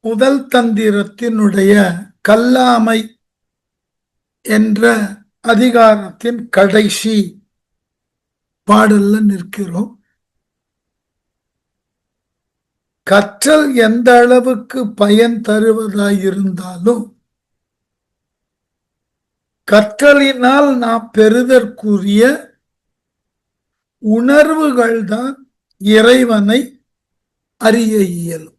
முதல் தந்திரத்தினுடைய கல்லாமை என்ற அதிகாரத்தின் கடைசி பாடல்ல நிற்கிறோம். கற்றல் எந்த அளவுக்கு பயன் தருவதாயிருந்தாலும் கற்றலினால் நாம் பெறுதற்குரிய உணர்வுகள் தான் இறைவனை அறிய இயலும்.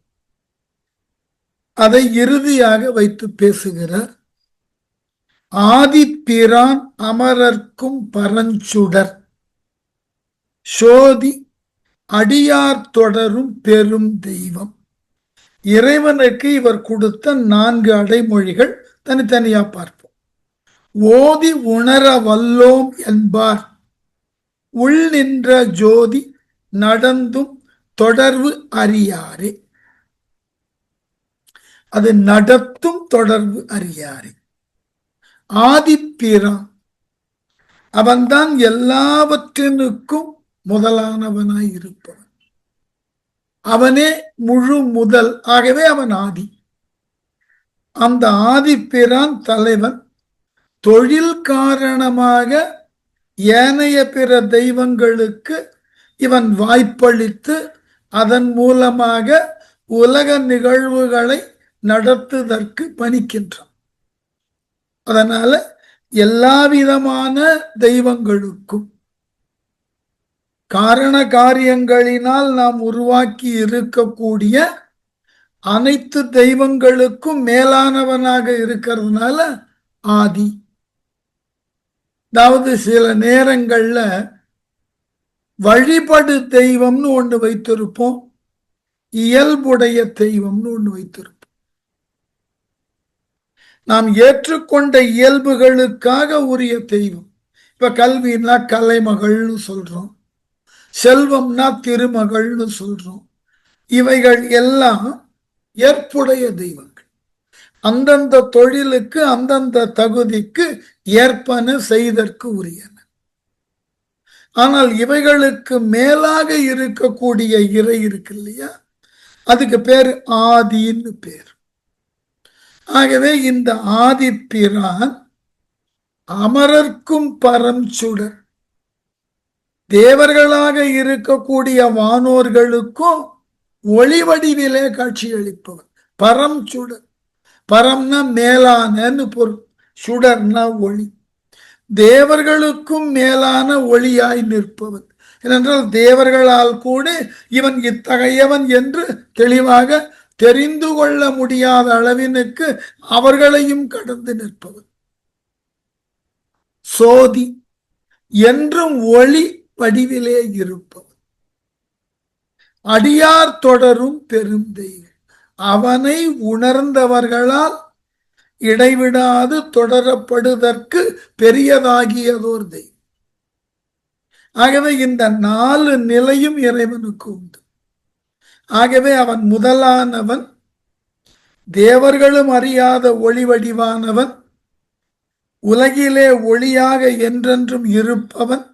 அதை இறுதியாக வைத்து பேசுகிறார். ஆதிப்பிரான் அமரர்க்கும் பரஞ்சுடர் சோதி அடியார் தொடரும் பெரும் தெய்வம். இறைவனுக்கு இவர் கொடுத்த 4 அடைமொழிகள் தனித்தனியா பார்ப்போம். ஓதி உணர வல்லோம் என்பார் உள் நின்ற ஜோதி நடந்தும் தொடர்பு அறியாரே. அது நடத்தும் தொடர்பு அறியாரே. ஆதிப்பிரான் அவன்தான் எல்லாவற்றினுக்கும் முதலானவனாய் இருப்பவன். அவனே முழு முதல். ஆகவே அவன் ஆதி. அந்த ஆதிப்பிரான் தலைவன். தொழில் காரணமாக ஏனைய பிற தெய்வங்களுக்கு இவன் வாய்ப்பளித்து அதன் மூலமாக உலக நிகழ்வுகளை நடத்துவதற்கு பணிக்கின்றான். அதனால எல்லாவிதமான தெய்வங்களுக்கும் காரண காரியங்களினால் நாம் உருவாக்கி இருக்கக்கூடிய அனைத்து தெய்வங்களுக்கும் மேலானவனாக இருக்கிறதுனால ஆதி. அதாவது சில நேரங்கள்ல வழிபடு தெய்வம்னு ஒன்று வைத்திருப்போம், இயல்புடைய தெய்வம்னு ஒன்று வைத்திருப்போம். நாம் ஏற்றுக்கொண்ட இயல்புகளுக்காக உரிய தெய்வம். இப்ப கல்வினா கலைமகள்னு சொல்றோம், செல்வம்னா திருமகள்னு சொல்றோம். இவைகள் எல்லாம் ஏற்புடைய தெய்வங்கள். அந்தந்த தொழிலுக்கு அந்தந்த தகுதிக்கு ஏற்பன செய்தற்கு உரியன. ஆனால் இவைகளுக்கு மேலாக இருக்கக்கூடிய இறை இருக்கு இல்லையா, அதுக்கு பேர் ஆதின்னு பேர். ஆகவே இந்த ஆதிப்பிரான் அமரர்க்கும் பரஞ்சுடர், தேவர்களாக இருக்கக்கூடிய வானோர்களுக்கும் ஒளி வடிவிலே காட்சியளிப்பவர். பரஞ்சுடர். பரம்னா மேலானன்னு பொருள், சுடர்னா ஒளி. தேவர்களுக்கும் மேலான ஒளியாய் நிற்பவன். ஏனென்றால் தேவர்களால் கூட இவன் இத்தகையவன் என்று தெளிவாக தெரிந்து கொள்ள முடியாத அளவினுக்கு அவர்களையும் கடந்து நிற்பவன். சோதி என்றும் ஒளி வடிவிலே இருப்பவன். அடியார் தொடரும் பெரும் தெய்வம். அவனை உணர்ந்தவர்களால் இடைவிடாது தொடரப்படுவதற்கு பெரியதாகியதோர் தெய்வம். ஆகவே இந்த 4 நிலையும் இறைவனுக்கு உண்டு. ஆகவே அவன் முதலானவன், தேவர்களும் அறியாத ஒளி வடிவானவன், உலகிலே ஒளியாக என்றென்றும் இருப்பவன்,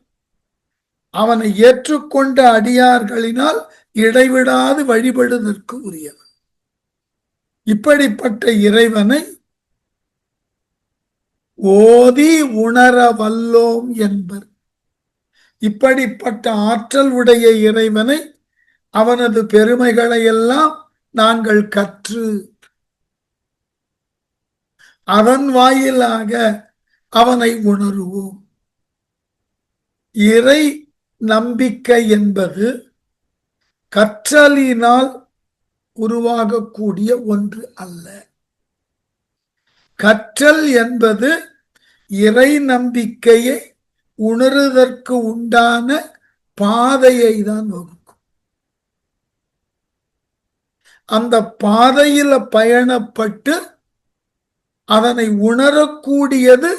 அவனை ஏற்றுக்கொண்ட அடியார்களினால் இடைவிடாது வழிபடுவதற்கு உரியவன். இப்படிப்பட்ட இறைவனை ஓதி உணர வல்லோம் என்பர். இப்படிப்பட்ட ஆற்றல் உடைய இறைவனை, அவனது பெருமைகளை எல்லாம் நாங்கள் கற்று அதன் வாயிலாக அவனை உணருவோம். இறை நம்பிக்கை என்பது கற்றலினால் உருவாகக்கூடிய ஒன்று அல்ல. கற்றல் என்பது இறை நம்பிக்கையை உணருவதற்கு உண்டான பாதையை தான் வகுக்கும். அந்த பாதையில பயணப்பட்டு அதனை உணரக்கூடியது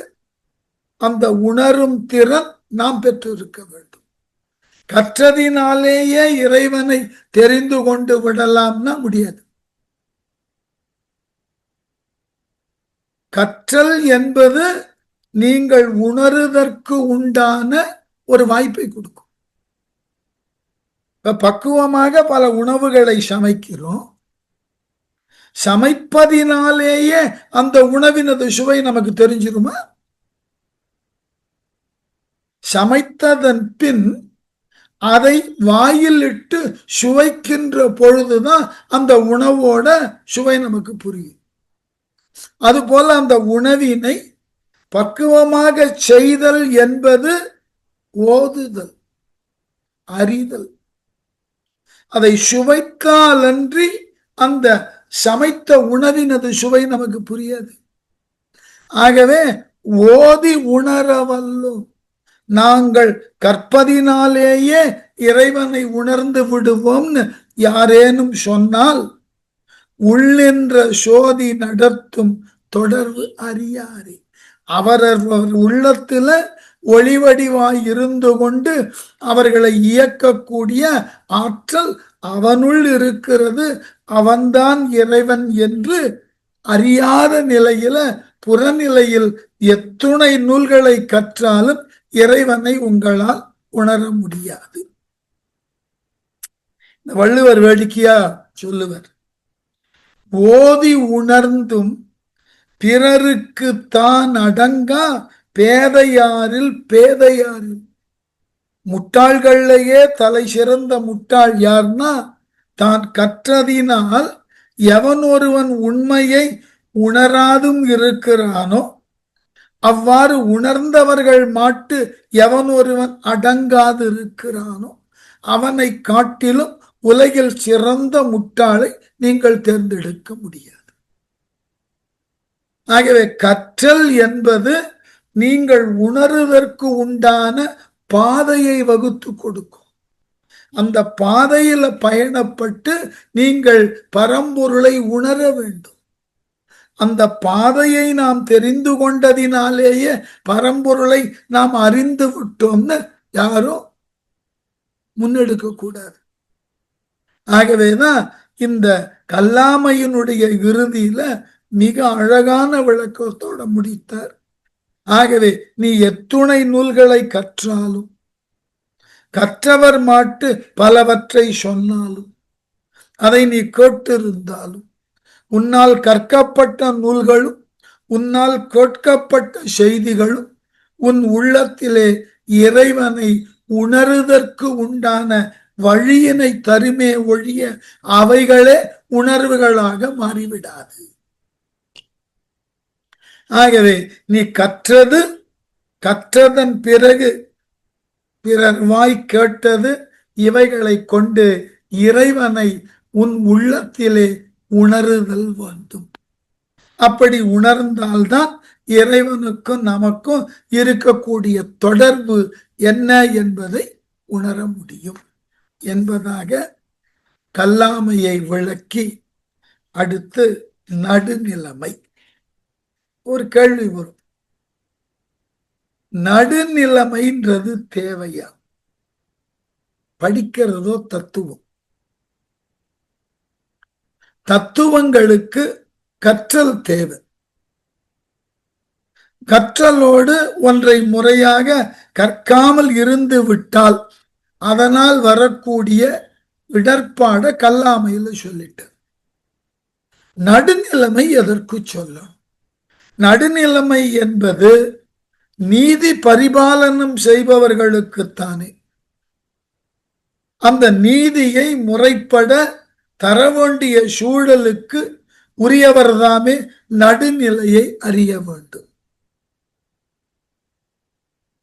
அந்த உணரும் திறன் நாம் பெற்றிருக்க வேண்டும். கற்றதினாலேயே இறைவனை தெரிந்து கொண்டு விடலாம்னா முடியாது. கற்றல் என்பது நீங்கள் உணருவதற்கு உண்டான ஒரு வாய்ப்பை கொடுக்கும். பக்குவமாக பல உணவுகளை சமைக்கிறோம். சமைப்பதினாலேயே அந்த உணவினது சுவை நமக்கு தெரிஞ்சிருமா? சமைத்ததன் பின் அதை வாயில் இட்டு சுவைக்கின்ற பொழுதுதான் அந்த உணவோட சுவை நமக்கு புரியும். அதுபோல அந்த உணவினை பக்குவமாக செய்தல் என்பது ஓதுதல், அறிதல். அதை சுவைத்தாலன்றி அந்த சமைத்த உணவினது சுவை நமக்கு புரியாது. ஆகவே ஓதி உணரவல்லோம். நாங்கள் கற்பதினாலேயே இறைவனை உணர்ந்து விடுவோம்னு யாரேனும் சொன்னால் உள்ளென்ற சோதி நடத்தும் தொடர்பு அறியாரே. அவரவர் உள்ளத்துல ஒளிவடிவாய் இருந்து கொண்டு அவர்களை இயக்கக்கூடிய ஆற்றல் அவனுள் இருக்கிறது, அவன்தான் இறைவன் என்று அறியாத நிலையில புறநிலையில் எத்துணை நூல்களை கற்றாலும் இறைவனை உங்களால் உணர முடியாது. வள்ளுவர் வேடிக்கையா சொல்லுவர், ஓதி உணர்ந்தும் பிறருக்கு தான் அடங்கா பேதையாரில் பேதையாரில். முட்டாள்கள்லேயே தலை சிறந்த முட்டாள் யார்னா, தான் கற்றதினால் எவன் ஒருவன் உண்மையை உணராதும் இருக்கிறானோ அவ்வாறு உணர்ந்தவர்கள் மாட்டு எவன் ஒருவன் அடங்காது இருக்கிறானோ அவனை காட்டிலும் உலகில் சிறந்த முட்டாளை நீங்கள் தேர்ந்தெடுக்க முடியாது. ஆகவே கற்றல் என்பது நீங்கள் உணர்வதற்கு உண்டான பாதையை வகுத்து கொடுக்கும். அந்த பாதையில பயணப்பட்டு நீங்கள் பரம்பொருளை உணர வேண்டும். அந்த பாதையை நாம் தெரிந்து கொண்டதினாலேயே பரம்பொருளை நாம் அறிந்து விட்டோம்னு யாரும் முன்னெடுக்க கூடாது. ஆகவேதான் இந்த கல்லாமையினுடைய இறுதியில மிக அழகான விளக்கத்தோட முடித்தார். ஆகவே நீ எத்துணை நூல்களை கற்றாலும் கற்றவர் மாட்டு பலவற்றை சொன்னாலும் அதை நீ கேட்டிருந்தாலும் உன்னால் கற்கப்பட்ட நூல்களும் உன்னால் கேட்கப்பட்ட செய்திகளும் உன் உள்ளத்திலே இறைவனை உணருதற்கு உண்டான வழியினை தருமே ஒழிய அவைகளே உணர்வுகளாக மாறிவிடாது. ஆகவே நீ கற்றதன் பிறகு பிறர் வாய் கேட்டது இவைகளை கொண்டு இறைவனை உன் உள்ளத்திலே உணருதல் வேண்டும். அப்படி உணர்ந்தால்தான் இறைவனுக்கும் நமக்கும் இருக்கக்கூடிய தொடர்பு என்ன என்பதை உணர முடியும் என்பதாக கல்லாமையை விளக்கி அடுத்து நடுநிலைமை. ஒரு கேள்வி வரும், நடுநிலைமைன்றது தேவையா? படிக்கிறதோ தத்துவம்? தத்துவங்களுக்கு கற்றல் தேவை. கற்றலோடு ஒன்றை முறையாக கற்காமல் இருந்து விட்டால் அதனால் வரக்கூடிய இடர்பாட கல்லாமையில சொல்லிட்டு. நடுநிலைமை எதற்கு சொல்லும்? நடுநிலைமை என்பது நீதி பரிபாலனம் செய்பவர்களுக்குத்தானே. அந்த நீதியை முறைப்பட தர வேண்டிய சூழலுக்கு உரியவர்தாமே நடுநிலையை அறிய வேண்டும்.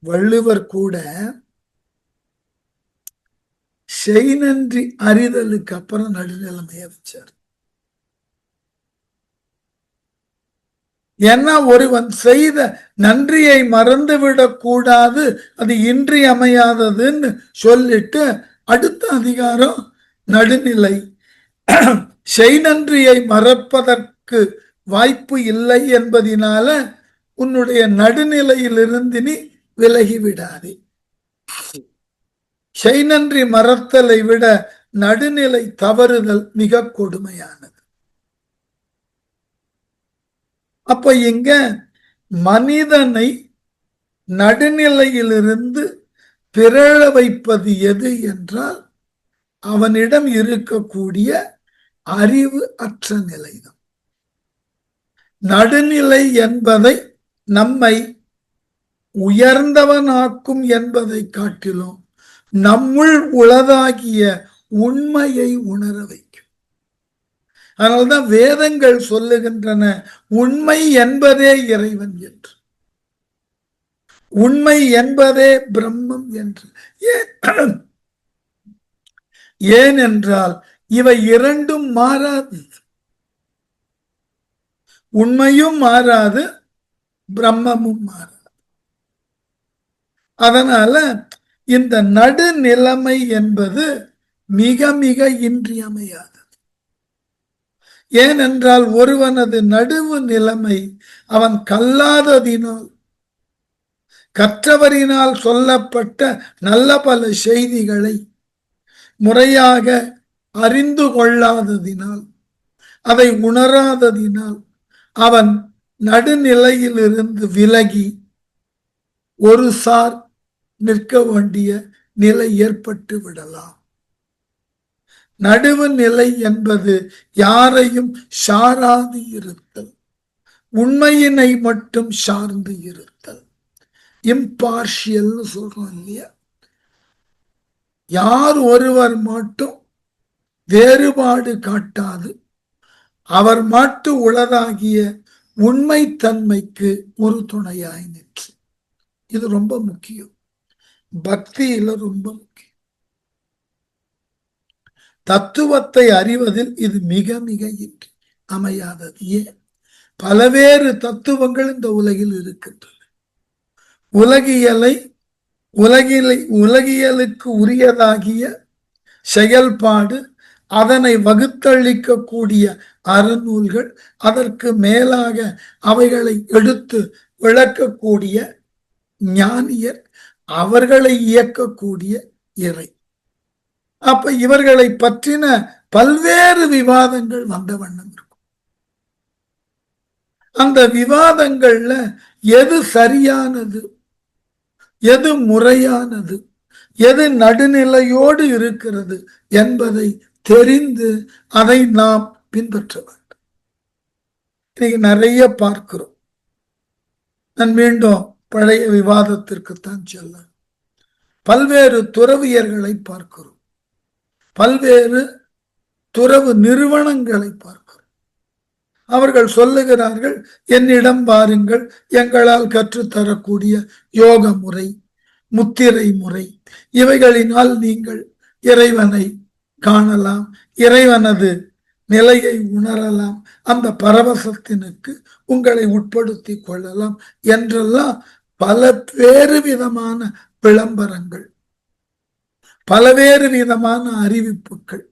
வள்ளுவர் கூட செய் நன்றி அறிதலுக்கு அப்புறம் நடுநிலைமையை வச்சார். ஏன்னா ஒருவன் செய்த நன்றியை மறந்துவிடக் கூடாது, அது இன்றியமையாததுன்னு சொல்லிட்டு அடுத்த அதிகாரம் நடுநிலை. செய் நன்றியை மறப்பதற்கு வாய்ப்பு இல்லை என்பதினால உன்னுடைய நடுநிலையிலிருந்து நீ விலகிவிடாதே. செய் நன்றி மறத்தலை விட நடுநிலை தவறுதல் மிக கொடுமையானது. அப்ப இங்க மனிதனை நடுநிலையிலிருந்து பிறழ வைப்பது எது என்றால் அவனிடம் இருக்கக்கூடிய அறிவு அற்ற நிலைதான். நடுநிலை என்பதை நம்மை உயர்ந்தவனாக்கும் என்பதை காட்டிலும் நம்முள் உளதாகிய உண்மையை உணர வைக்கும். அதனால்தான் வேதங்கள் சொல்லுகின்றன, உண்மை என்பதே இறைவன் என்று, உண்மை என்பதே பிரம்மம் என்று. ஏனென்றால் இவை இரண்டும் மாறாது, உண்மையும் மாறாது, பிரம்மமும் மாறாது. அதனால இந்த நடுநிலைமை என்பது மிக மிக இன்றியமையாதது. ஏனென்றால் ஒருவனது நடுவு நிலைமை அவன் கல்லாததினால், கற்றவரினால் சொல்லப்பட்ட நல்ல பல செய்திகளை முறையாக அறிந்து கொள்ளாததினால், அதை உணராததினால் அவன் நடுநிலையிலிருந்து விலகி ஒரு சார் நிற்க வேண்டிய நிலை ஏற்பட்டு விடலாம். நடுவு நிலை என்பது யாரையும் சாராது இருத்தல், உண்மையினை மட்டும் சார்ந்து இருத்தல், இம்பார்ஷியல் சொல்றோம் இல்லையா. யார் ஒருவர் மட்டும் வேறுபாடு காட்டாது அவர் மாட்டு உளதாகிய உண்மைத்தன்மைக்கு ஒரு துணையாய் நிற்று. இது ரொம்ப முக்கியம், பக்தியில ரொம்ப முக்கியம். தத்துவத்தை அறிவதில் இது மிக மிக அமையாதது. ஏன்? பலவேறு தத்துவங்கள் இந்த உலகில் இருக்கின்றன. உலகியலுக்கு உரியதாகிய செயல்பாடு, அதனை வகுத்தளிக்கக்கூடிய அறநூல்கள், அதற்கு மேலாக அவைகளை எடுத்து விளக்கக்கூடிய ஞானியர், அவர்களை இயக்கக்கூடிய இறை. அப்ப இவர்களை பற்றின பல்வேறு விவாதங்கள் வந்த வண்ணம் இருக்கும். அந்த விவாதங்கள்ல எது சரியானது, எது முறையானது, எது நடுநிலையோடு இருக்கிறது என்பதை தெரிந்து அதை நாம் பின்பற்ற வேண்டும். இன்னைக்கு நிறைய பார்க்கிறோம். நான் மீண்டும் பழைய விவாதத்திற்குத்தான் செல்ல, பல்வேறு துறவியர்களை பார்க்கிறோம், பல்வேறு துறவு நிறுவனங்களை பார்க்கிறோம். அவர்கள் சொல்லுகிறார்கள், என்னிடம் வாருங்கள், எங்களால் கற்றுத்தரக்கூடிய யோக முறை, முத்திரை முறை, இவைகளினால் நீங்கள் இறைவனை காணலாம், இறைவனது நிலையை உணரலாம், அந்த பரவசத்தினுக்கு உங்களை உட்படுத்தி கொள்ளலாம் என்றெல்லாம் பல வேறு விதமான விளம்பரங்கள், பலவேறு விதமான அறிவிப்புகள்.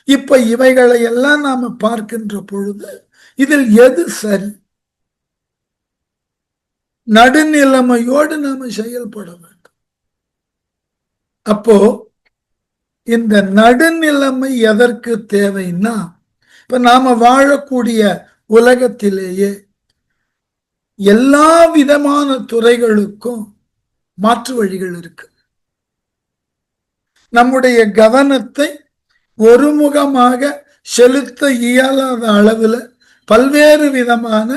இப்ப இவைகளை எல்லாம் நாம பார்க்கின்ற பொழுது இதில் எது சரி? நடுநிலைமையோடு நாம செயல்பட வேண்டும். அப்போ இந்த நடுநிலைமை எதற்கு தேவைன்னா, இப்ப நாம வாழக்கூடிய உலகத்திலேயே எல்லா விதமான துறைகளுக்கும் மாற்று வழிகள் இருக்கு. நம்முடைய கவனத்தை ஒருமுகமாக செலுத்த இயலாத அளவில் பல்வேறு விதமான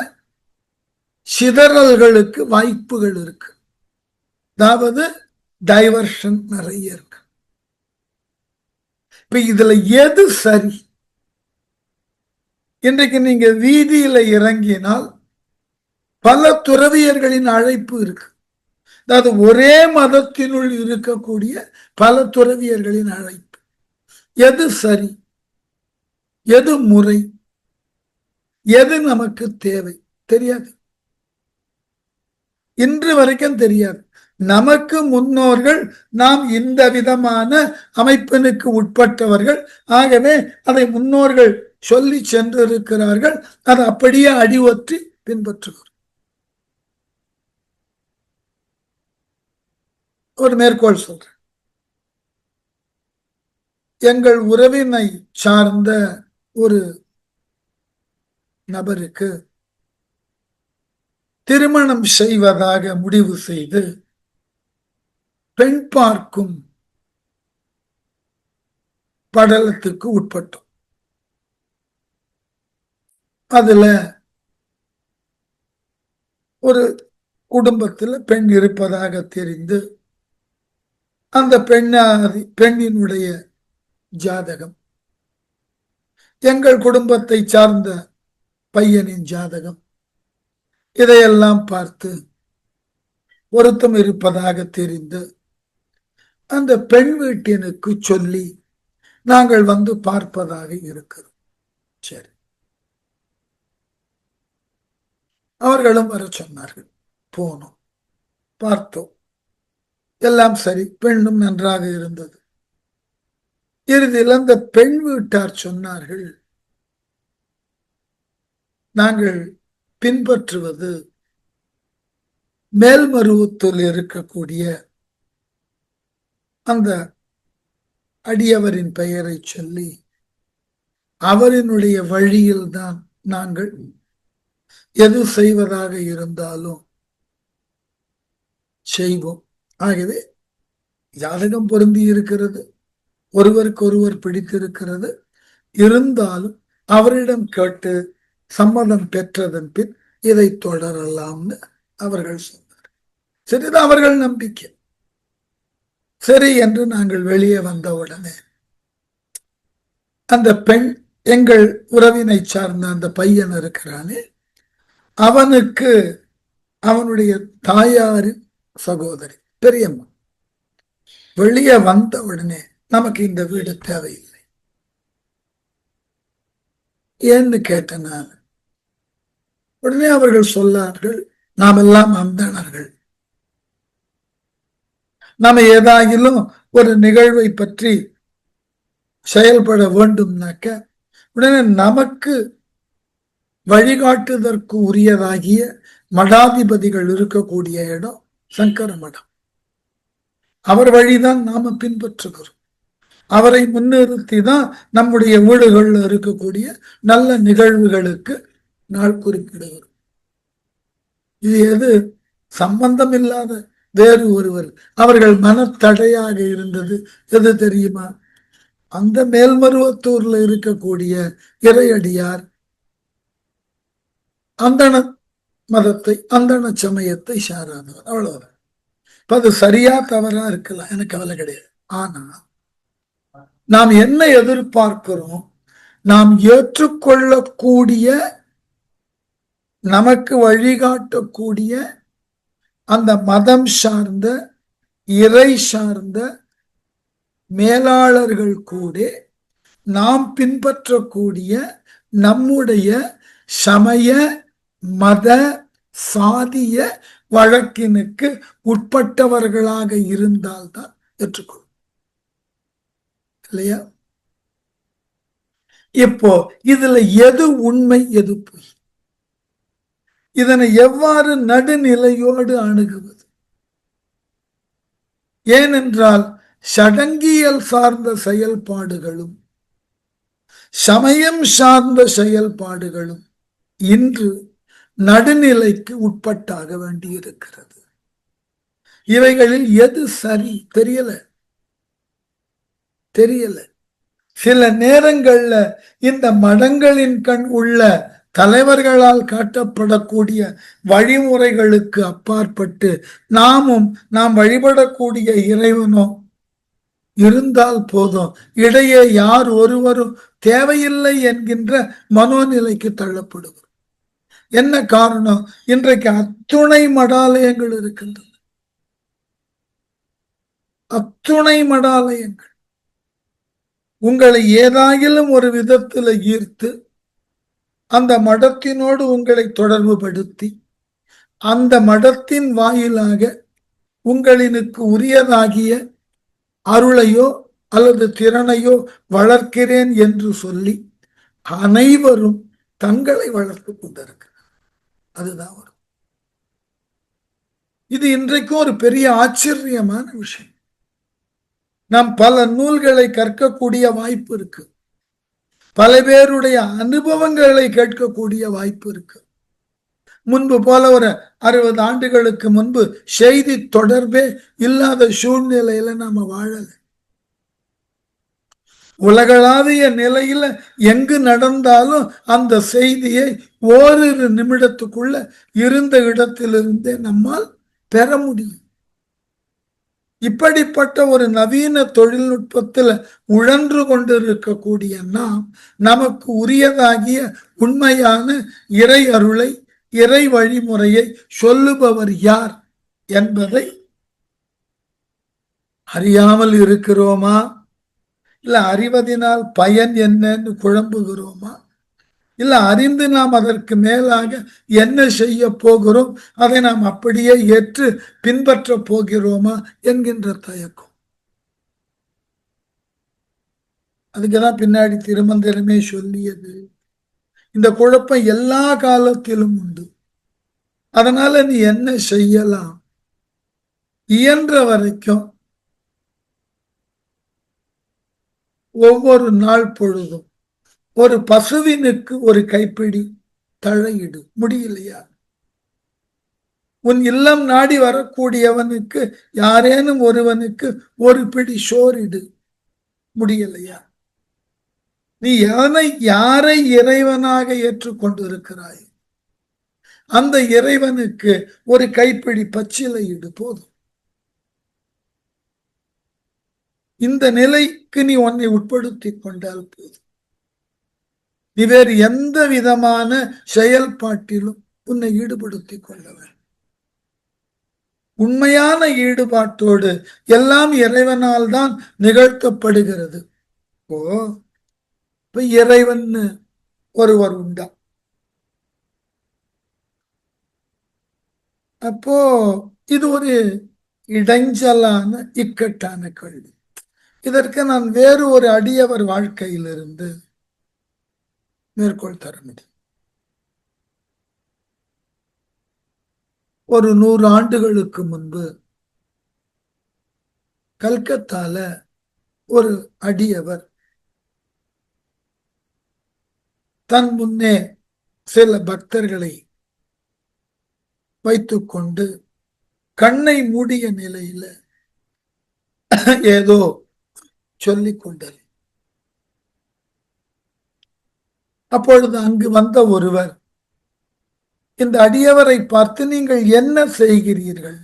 சிதறல்களுக்கு வாய்ப்புகள் இருக்கு. அதாவது டைவர்ஷன் நிறைய இருக்கு. இப்ப இதுல எது சரி? இன்றைக்கு நீங்க வீதியில இறங்கினால் பல துறவியர்களின் அழைப்பு இருக்கு. அதாவது ஒரே மதத்தினுள் இருக்கக்கூடிய பல துறவியர்களின் அழைப்பு. எது சரி, எது முறை, எது நமக்கு தேவை தெரியாது. இன்று வரைக்கும் தெரியாது. நமக்கு முன்னோர்கள் நாம் இந்த விதமான அமைப்பினுக்கு உட்பட்டவர்கள், ஆகவே அதை முன்னோர்கள் சொல்லி சென்றிருக்கிறார்கள், அதை அப்படியே அடிவற்றி பின்பற்றுகிறோம். ஒரு மேற்கோள் சொல்றேன். எங்கள் உறவினை சார்ந்த ஒரு நபருக்கு திருமணம் செய்வதாக முடிவு செய்து பெண் பார்க்கும் படலத்துக்கு உட்பட்டோம். அதுல ஒரு குடும்பத்தில் பெண் இருப்பதாக தெரிந்து அந்த பெண்ணினுடைய ஜாதகம், எங்கள் குடும்பத்தை சார்ந்த பையனின் ஜாதகம், இதையெல்லாம் பார்த்து பொருத்தம் இருப்பதாக தெரிந்து அந்த பெண் வீட்டினுக்கு சொல்லி நாங்கள் வந்து பார்ப்பதாக இருக்கிறோம். சரி, அவர்களும் வர சொன்னார்கள். போனோம், பார்த்தோம், எல்லாம் சரி, பெண்ணும் நன்றாக இருந்தது. இறுதியில் அந்த பெண் வீட்டார் சொன்னார்கள், நாங்கள் பின்பற்றுவது மேல்மருவத்தூர் இருக்கக்கூடிய அந்த அடியவரின் பெயரை சொல்லி அவரினுடைய வழியில்தான் நாங்கள் எது செய்வதாக இருந்தாலும் செய்வோம். ஆகவே ஜாதகம் பொருந்தி இருக்கிறது, ஒருவருக்கு ஒருவர் பிடித்திருக்கிறது, இருந்தாலும் அவரிடம் கேட்டு சம்மதம் பெற்றதன் பின் இதை தொடரலாம்னு அவர்கள் சொன்னார். சரிதான், அவர்கள் நம்பிக்கை. சரி என்று நாங்கள் வெளியே வந்த உடனே அந்த பெண், எங்கள் உறவினை சார்ந்த அந்த பையன் இருக்கிறானே, அவனுக்கு அவனுடைய தாயாரின் சகோதரி பெரியம்மா வெளியே வந்த உடனே நமக்கு இந்த வீடு தேவையில்லை ஏன்னு கேட்டேன் நான். உடனே அவர்கள் சொன்னார்கள், நாம் எல்லாம் அந்தணர்கள், நாம ஏதாகிலும் ஒரு நிகழ்வை பற்றி செயல்பட வேண்டும்னாக்க உடனே நமக்கு வழிகாட்டுதற்கு உரியதாகிய மடாதிபதிகள் இருக்கக்கூடிய இடம் சங்கர மடம். அவர் வழிதான் நாம பின்பற்றுகிறோம். அவரை முன்னிறுத்தி தான் நம்முடைய வீடுகளில் இருக்கக்கூடிய நல்ல நிகழ்வுகளுக்கு நாள் குறிப்பிடுகிறோம். இது எது சம்பந்தம் இல்லாத வேறு ஒருவர் அவர்கள் மனத்தடையாக இருந்தது எது தெரியுமா? அந்த மேல்மருவத்தூர்ல இருக்கக்கூடிய இறையடியார் அந்தண மதத்தை, அந்தண சமயத்தை சாராதவர், அவ்வளவுதான். இப்ப அது சரியா தவறா இருக்கலாம், எனக்கு கவலை கிடையாது. ஆனா நாம் என்ன எதிர்பார்க்கிறோம்? நாம் ஏற்றுக்கொள்ளக்கூடிய, நமக்கு வழிகாட்டக்கூடிய அந்த மதம் சார்ந்த, இறை சார்ந்த மேலாளர்கள் கூட நாம் பின்பற்றக்கூடிய நம்முடைய சமய மத சாதிய வழக்கினுக்கு உட்பட்டவர்களாக இருந்தால்தான் ஏற்றுக்கொள்ளும், இல்லையா? இப்போ இதுல எது உண்மை, எது பொய்? இதனை எவ்வாறு நடுநிலையோடு அணுகுவது? ஏனென்றால் சடங்கியல் சார்ந்த செயல்பாடுகளும் சமயம் சார்ந்த செயல்பாடுகளும் இன்று நடுநிலைக்கு உட்பட்டாக வேண்டியிருக்கிறது. இவைகளில் எது சரி தெரியல. சில நேரங்கள்ல இந்த மடங்களின் கண் உள்ள தலைவர்களால் காட்டப்படக்கூடிய வழிமுறைகளுக்கு அப்பாற்பட்டு நாம் வழிபடக்கூடிய இறைவனோ இருந்தால் போதும், இடையே யார் ஒருவரும் தேவையில்லை என்கின்ற மனோநிலைக்கு தள்ளப்படுகிறோம். என்ன காரணம்? இன்றைக்கு அத்துணை மடாலயங்கள் இருக்கின்றன, அத்துணை மடாலயங்கள். உங்களை ஏதாயிலும் ஒரு விதத்தில் ஈர்த்து அந்த மடத்தினோடு உங்களை தொடர்பு படுத்தி அந்த மடத்தின் வாயிலாக உங்களினுக்கு உரியதாகிய அருளையோ அல்லது திறனையோ வளர்க்கிறேன் என்று சொல்லி அனைவரும் தங்களை வளர்த்து கொண்டிருக்கிறார். அதுதான் வரும். இது இன்றைக்கும் ஒரு பெரிய ஆச்சரியமான விஷயம். நாம் பல நூல்களை கற்கக்கூடிய வாய்ப்பு இருக்கு, பல பேருடைய அனுபவங்களை கேட்கக்கூடிய வாய்ப்பு இருக்கு. முன்பு போல ஒரு 60 ஆண்டுகளுக்கு முன்பு செய்தி தொடர்பே இல்லாத சூழ்நிலையில நாம வாழல. உலகளாவிய நிலையில எங்கு நடந்தாலும் அந்த செய்தியை ஓரிரு நிமிடத்துக்குள்ள இருந்த இடத்திலிருந்தே நம்மால் பெற முடியும். இப்படிப்பட்ட ஒரு நவீன தொழில்நுட்பத்தில் உழன்று கொண்டிருக்கக்கூடிய நாம் நமக்கு உரியதாகிய உண்மையான இறை அருளை, இறை வழிமுறையை சொல்லுபவர் யார் என்பதை அறியாமல் இருக்கிறோமா? இல்ல அறிவதனால் பயன் என்னன்னு குழம்புகிறோமா? இல்ல அறிந்து நாம் அதற்கு மேலாக என்ன செய்ய போகிறோம், அதை நாம் அப்படியே ஏற்று பின்பற்ற போகிறோமா என்கின்ற தயக்கம். அதுக்குதான் பின்னாடி திருமந்திரமே சொல்லியது, இந்த குழப்பம் எல்லா காலத்திலும் உண்டு. அதனால நீ என்ன செய்யலாம், இயன்ற வரைக்கும் ஒவ்வொரு நாள் பொழுதும் ஒரு பசுவினுக்கு ஒரு கைப்பிடி தழையிடு. முடியலையா? உன் இல்லம் நாடி வரக்கூடியவனுக்கு, யாரேனும் ஒருவனுக்கு ஒரு பிடி சோறிடு. முடியலையா? நீ யாரை இறைவனாக ஏற்றுக்கொண்டிருக்கிறாய், அந்த இறைவனுக்கு ஒரு கைப்பிடி பச்சிலை இடு, போதும். இந்த நிலைக்கு நீ உன்னை உட்படுத்தி கொண்டால் போதும். நீ வேறு எந்த விதமான செயல்பாட்டிலும் உன்னை ஈடுபடுத்திக் கொள்ளவன். உண்மையான ஈடுபாட்டோடு எல்லாம் இறைவனால் தான் நிகழ்த்தப்படுகிறது. இப்ப இறைவன் ஒருவர் உண்டா? அப்போ இது ஒரு இடைஞ்சலான இக்கட்டான கேள்வி. இதற்கு நான் வேறு ஒரு அடியவர் வாழ்க்கையிலிருந்து மேற்கோள் தர முடியும். ஒரு 100 ஆண்டுகளுக்கு முன்பு கல்கத்தால ஒரு அடியவர் தன் முன்னே சில பக்தர்களை வைத்துக்கொண்டு கண்ணை மூடிய நிலையில ஏதோ சொல்லிக் கொண்டார். அப்பொழுது அங்கு வந்த ஒருவர் இந்த அடியவரை பார்த்து, நீங்கள் என்ன செய்கிறீர்கள்?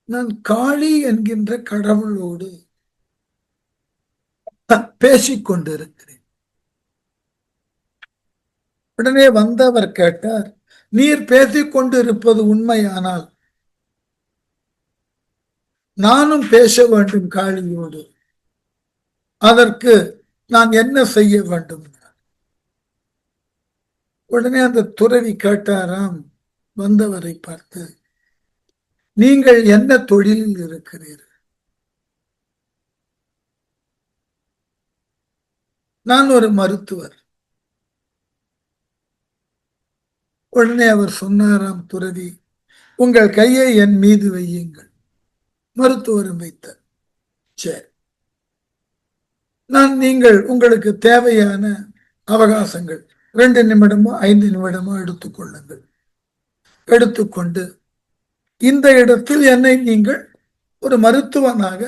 நான் காளி என்கின்ற கடவுளோடு பேசிக்கொண்டிருக்கிறேன். உடனே வந்தவர் கேட்டார், நீர் பேசிக்கொண்டிருப்பது உண்மையானால் நானும் பேச வேண்டும் காளியோடு, அதற்கு நான் என்ன செய்ய வேண்டும்? உடனே அந்த துறவி கேட்டாராம் வந்தவரை பார்த்து, நீங்கள் என்ன தொழிலில் இருக்கிறீர்கள்? நான் ஒரு மருத்துவர். உடனே அவர் சொன்னாராம் துறவி, உங்கள் கையை என் மீது வையுங்கள். மருத்துவரும் வைத்தார். சரி, நான் நீங்கள் உங்களுக்கு தேவையான அவகாசங்கள் 2 நிமிடமோ 5 நிமிடமோ எடுத்துக்கொள்ளுங்கள். எடுத்துக்கொண்டு இந்த இடத்தில் என்னை நீங்கள் ஒரு மருத்துவனாக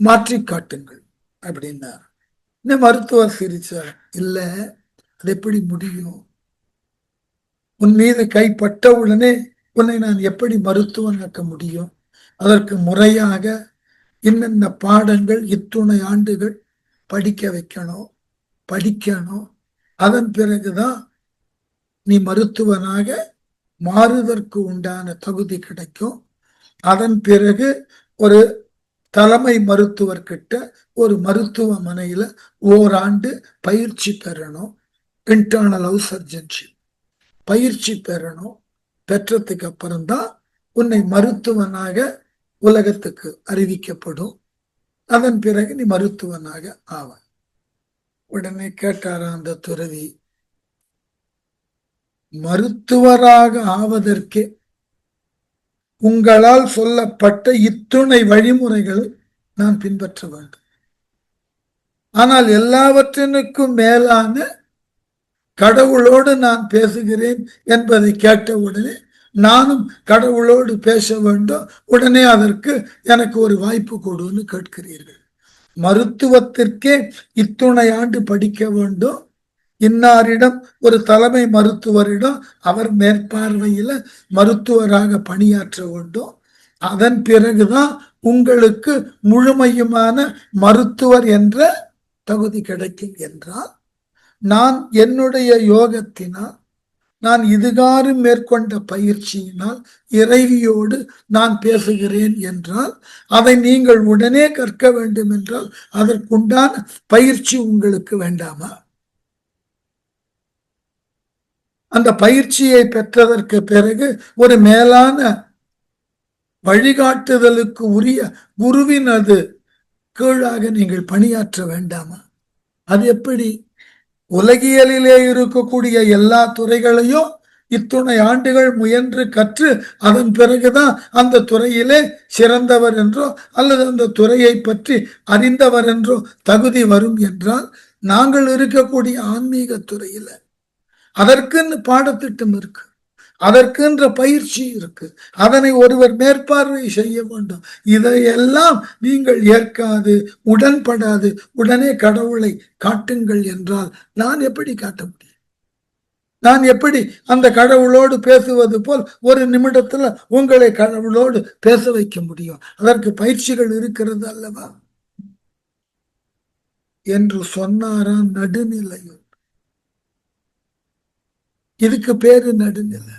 மாற்றி காட்டுங்கள் அப்படின்னார். மருத்துவர் சிரிச்சார், இல்ல, அது எப்படி முடியும்? உன் மீது கைப்பட்ட உடனே உன்னை நான் எப்படி மருத்துவனாக்க முடியும்? அதற்கு முறையாக இன்னென்ன பாடங்கள் இத்துணை ஆண்டுகள் படிக்க வைக்கணும், படிக்கணும். அதன் பிறகுதான் நீ மருத்துவனாக மாறுவதற்கு உண்டான தகுதி கிடைக்கும். அதன் பிறகு ஒரு தலைமை மருத்துவர்கிட்ட ஒரு மருத்துவமனையில ஓராண்டு பயிற்சி பெறணும். இன்டர்னல் ஹவுஸ் சர்ஜன்ஷிப் பயிற்சி பெறணும். பெற்றதுக்கு அப்புறம்தான் உன்னை மருத்துவனாக உலகத்துக்கு அறிவிக்கப்படும். அதன் பிறகு நீ மருத்துவனாக ஆவ. உடனே கேட்டாரா அந்த துறவி, மருத்துவராக ஆவதற்கே உங்களால் சொல்லப்பட்ட இத்துணை வழிமுறைகளை நான் பின்பற்ற வேண்டும். ஆனால் எல்லாவற்றினுக்கும் மேலான கடவுளோடு நான் பேசுகிறேன் என்பதை கேட்டவுடனே நானும் கடவுளோடு பேச வேண்டும். உடனே அதற்கு எனக்கு ஒரு வாய்ப்பு கொடுன்னு கேட்கிறீர்கள். மருத்துவத்திற்கே இத்துணை ஆண்டு படிக்க வேண்டும். இன்னாரிடம் ஒரு தலைமை மருத்துவரிடம் அவர் மேற்பார்வையில மருத்துவராக பணியாற்ற வேண்டும். அதன் பிறகுதான் உங்களுக்கு முழுமையுமான மருத்துவர் என்ற தகுதி கிடைக்கும் என்றால், நான் என்னுடைய யோகத்தினால், நான் இதுகாரும் மேற்கொண்ட பயிற்சியினால் இறைவியோடு நான் பேசுகிறேன் என்றால், அதை நீங்கள் உடனே கற்க வேண்டும் என்றால் அதற்குண்டான பயிற்சி உங்களுக்கு வேண்டாமா? அந்த பயிற்சியை பெற்றதற்கு பிறகு ஒரு மேலான வழிகாட்டுதலுக்கு உரிய குருவின் அது கீழாக நீங்கள் பணியாற்ற வேண்டாமா? அது எப்படி? உலகியலிலே இருக்கக்கூடிய எல்லா துறைகளையும் இத்துணை ஆண்டுகள் முயன்று கற்று அதன் பிறகுதான் அந்த துறையிலே சிறந்தவர் என்றோ அல்லது அந்த துறையை பற்றி அறிந்தவர் என்றோ தகுதி வரும் என்றால், நாங்கள் இருக்கக்கூடிய ஆன்மீக துறையில அதற்குன்னு பாடத்திட்டம் இருக்கு, அதற்குன்ற பயிற்சி இருக்கு, அதனை ஒருவர் மேற்பார்வை செய்ய வேண்டும். இதையெல்லாம் நீங்கள் ஏற்காது, உடன்படாது, உடனே கடவுளை காட்டுங்கள் என்றால் நான் எப்படி காட்ட முடியும்? நான் எப்படி அந்த கடவுளோடு பேசுவது போல் ஒரு நிமிடத்துல உங்களை கடவுளோடு பேச வைக்க முடியும்? அதற்கு பயிற்சிகள் இருக்கிறது அல்லவா என்று சொன்னாராம் நடுநிலையும். இதுக்கு பேரு நடுநிலை.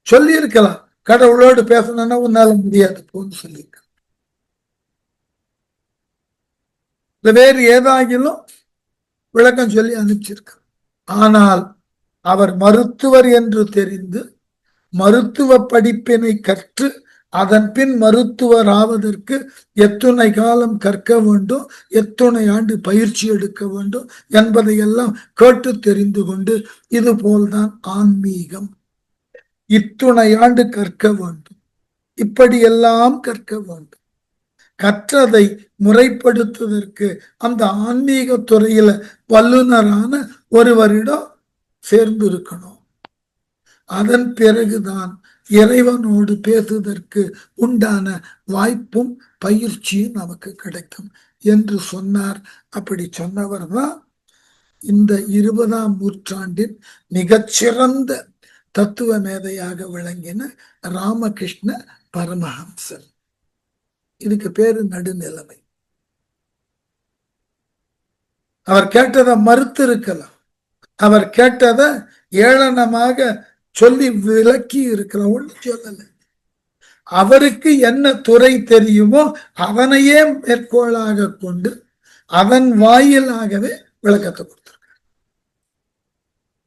சொல்லி இருக்கலாம், கடவுளோடு பேசணும்னா உன்னால முடியாது போன்னு சொல்லியிருக்க. வேறு ஏதாகிலும் விளக்கம் சொல்லி அனுப்பிச்சிருக்க. ஆனால் அவர் மருத்துவர் என்று தெரிந்து மருத்துவ படிப்பினை கற்று அதன் பின் மருத்துவர் ஆவதற்கு எத்துணை காலம் கற்க வேண்டும், எத்துணை ஆண்டு பயிற்சி எடுக்க வேண்டும் என்பதையெல்லாம் கேட்டு தெரிந்து கொண்டு, இது போல்தான் ஆன்மீகம். இத்துணை ஆண்டு கற்க வேண்டும், இப்படியெல்லாம் கற்க வேண்டும். கற்றதை முறைப்படுத்துவதற்கு அந்த ஆன்மீக துறையில வல்லுநரான ஒருவரிடம் சேர்ந்து இருக்கணும். அதன் பிறகுதான் இறைவனோடு பேசுவதற்கு உண்டான வாய்ப்பும் பயிற்சியும் நமக்கு கிடைக்கும் என்று சொன்னார். அப்படி சொன்னவர் தான் இந்த 20ஆம் நூற்றாண்டின் மிகச்சிறந்த தத்துவ மேதையாக விளங்கின ராமகிருஷ்ண பரமஹம்சர். இதுக்கு பேரு நடுநிலைமை. அவர் கேட்டதை மறுத்து இருக்கலாம், அவர் கேட்டதை ஏளனமாக சொல்லி விளக்கி இருக்கலாம், ஒண்ணு சொல்லல. அவருக்கு என்ன துறை தெரியுமோ அவனையே மேற்கோளாக கொண்டு அதன் வாயிலாகவே விளக்கத்தை கொடுத்திருக்க.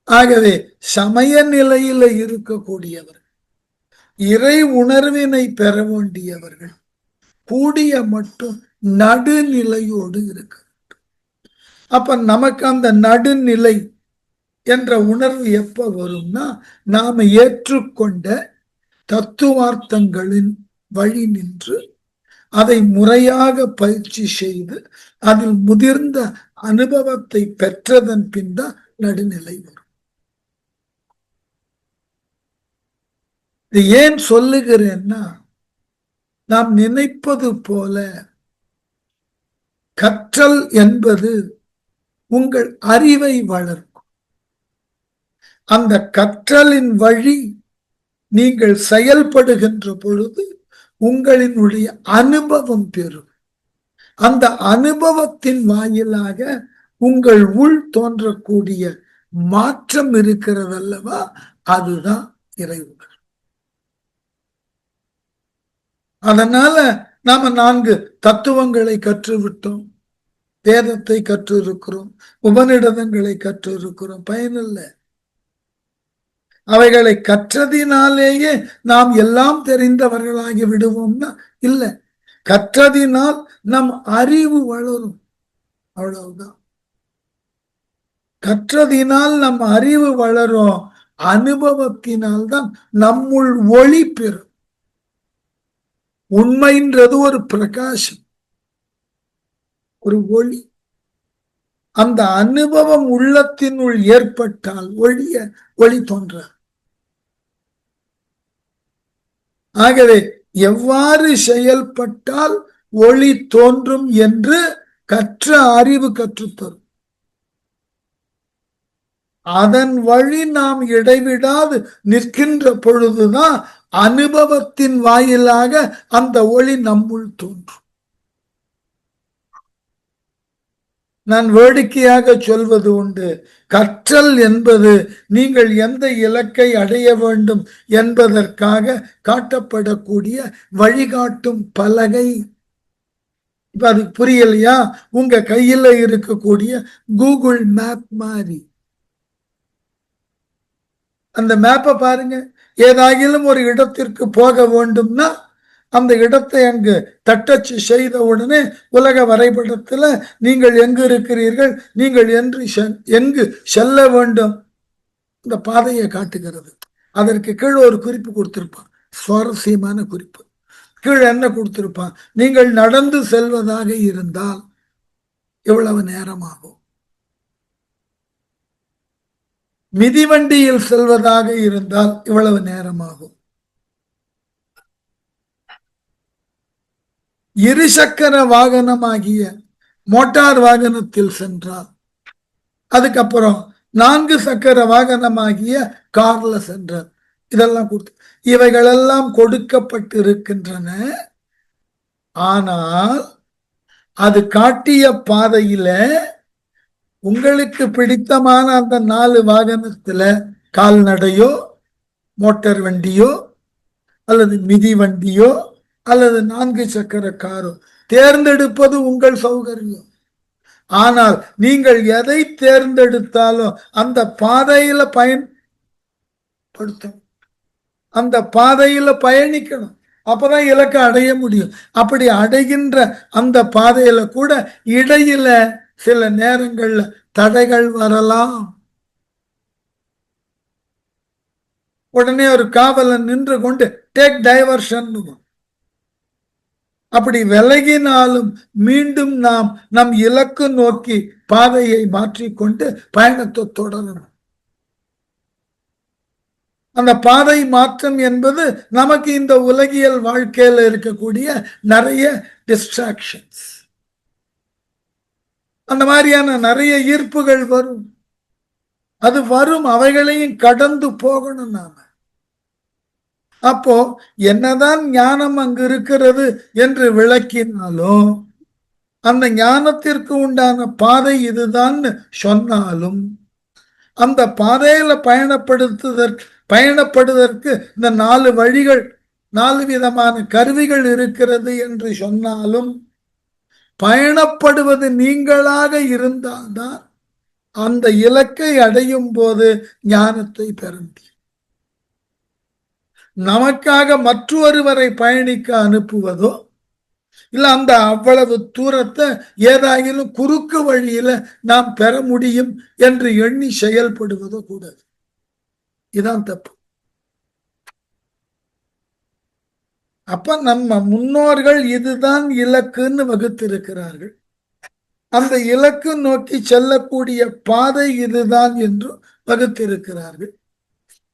ஆகவே சமய நிலையில இருக்கக்கூடியவர்கள், இறை உணர்வினை பெற வேண்டியவர்கள் கூடிய மட்டும் நடுநிலையோடு இருக்க. அப்ப நமக்கு அந்த நடுநிலை என்ற உணர்வு எப்ப வரும்னா, நாம ஏற்றுக்கொண்ட தத்துவார்த்தங்களின் வழி நின்று அதை முறையாக பயிற்சி செய்து அதில் முதிர்ந்த அனுபவத்தை பெற்றதன் பின் தான் நடுநிலை வரும். இது ஏன் சொல்லுகிறேன்னா, நாம் நினைப்பது போல கற்றல் என்பது உங்கள் அறிவை வளர்க்கும். அந்த கற்றலின் வழி நீங்கள் செயல்படுகின்ற பொழுது உங்களினுடைய அனுபவம் பெறும். அந்த அனுபவத்தின் வாயிலாக உங்கள் உள் தோன்றக்கூடிய மாற்றம் இருக்கிறது அல்லவா, அதுதான் இறைவன். அதனால நாம 4 தத்துவங்களை கற்றுவிட்டோம், வேதத்தை கற்று இருக்கிறோம், உபநிடதங்களை கற்று இருக்கிறோம், பயனில்லை. அவைகளை கற்றதினாலேயே நாம் எல்லாம் தெரிந்தவர்களாகி விடுவோம்னா இல்லை. கற்றதினால் நம் அறிவு வளரும், அவ்வளவுதான். கற்றதினால் நம் அறிவு வளரும், அனுபவத்தினால் தான் நம்முள் ஒளி பெறும். உண்மைன்றது ஒரு பிரகாசம், ஒரு ஒளி. அந்த அனுபவம் உள்ளத்தினுள் ஏற்பட்டால் ஒளி தோன்ற. ஆகவே எவ்வாறு செயல்பட்டால் ஒளி தோன்றும் என்று கற்ற அறிவு கற்றுத்தரும். அதன் வழி நாம் இடைவிடாது நிற்கின்ற பொழுதுதான் அனுபவத்தின் வாயிலாக அந்த ஒளி நம்முள் தோன்றும். நான் வேடிக்கையாக சொல்வது உண்டு, கற்றல் என்பது நீங்கள் எந்த இலக்கை அடைய வேண்டும் என்பதற்காக காட்டப்படக்கூடிய வழிகாட்டும் பலகை. இப்ப அது புரியலையா? உங்க கையில இருக்கக்கூடிய கூகுள் மேப் மாதிரி. அந்த மேப்பை பாருங்க. ஏதாகிலும் ஒரு இடத்திற்கு போக வேண்டும்னா அந்த இடத்தை அங்கு தட்டச்சு செய்த உடனே உலக வரைபடத்துல நீங்கள் எங்கு இருக்கிறீர்கள், நீங்கள் எங்கு செல்ல வேண்டும், இந்த பாதையை காட்டுகிறது. அதற்கு கீழே ஒரு குறிப்பு கொடுத்திருப்பான், சுவாரஸ்யமான குறிப்பு. கீழே என்ன கொடுத்திருப்பான்? நீங்கள் நடந்து செல்வதாக இருந்தால் எவ்வளவு நேரம் ஆகும், மிதிவண்டியில் செல்வதாக இருந்தால் இவ்வளவு நேரமாகும், இருசக்கர வாகனமாகிய மோட்டார் வாகனத்தில் சென்றால், அதுக்கப்புறம் 4 சக்கர வாகனமாகிய கார்ல சென்றார். இதெல்லாம் கொடுத்து இவைகளெல்லாம் கொடுக்கப்பட்டிருக்கின்றன. ஆனால் அது காட்டிய பாதையில உங்களுக்கு பிடித்தமான அந்த 4 வாகனத்துல கால்நடையோ மோட்டார் வண்டியோ அல்லது மிதி வண்டியோ அல்லது 4 சக்கர காரோ தேர்ந்தெடுப்பது உங்கள் சௌகரியம். ஆனால் நீங்கள் எதை தேர்ந்தெடுத்தாலும் அந்த பாதையில பயன்படுத்தும், அந்த பாதையில பயணிக்கணும். அப்பதான் இலக்கை அடைய முடியும். அப்படி அடைகின்ற அந்த பாதையில கூட இடையில சில நேரங்கள்ல தடைகள் வரலாம். உடனே ஒரு காவலன் நின்று கொண்டு டேக் டைவர்ஷன், அப்படி விலகினாலும் மீண்டும் நாம் நம் இலக்கு நோக்கி பாதையை மாற்றிக்கொண்டு பயணத்தை தொடரணும். அந்த பாதை மாற்றம் என்பது நமக்கு இந்த உலகியல் வாழ்க்கையில இருக்கக்கூடிய நிறைய டிஸ்ட்ராக்ஷன்ஸ், அந்த மாதிரியான நிறைய ஈர்ப்புகள் வரும். அது வரும், அவைகளையும் கடந்து போகணும் நாம. அப்போ என்னதான் ஞானம் அங்கு இருக்கிறது என்று விளக்கினாலும், அந்த ஞானத்திற்கு உண்டான பாதை இதுதான் சொன்னாலும், அந்த பாதையில பயணப்படுவதற்கு இந்த 4 வழிகள் 4 விதமான கருவிகள் இருக்கிறது என்று சொன்னாலும், பயணப்படுவது நீங்களாக இருந்தால்தான் அந்த இலக்கை அடையும் போது ஞானத்தை பெற முடியும். நமக்காக மற்றொருவரை பயணிக்க அனுப்புவதோ இல்ல அந்த அவ்வளவு தூரத்தை ஏதாயிலும் குறுக்கு வழியில நாம் பெற முடியும் என்று எண்ணி செயல்படுவதோ கூடாது. இதான் தப்பு. அப்ப நம்ம முன்னோர்கள் இதுதான் இலக்குன்னு வகுத்திருக்கிறார்கள். அந்த இலக்கு நோக்கி செல்லக்கூடிய பாதை இதுதான் என்று வகுத்திருக்கிறார்கள்.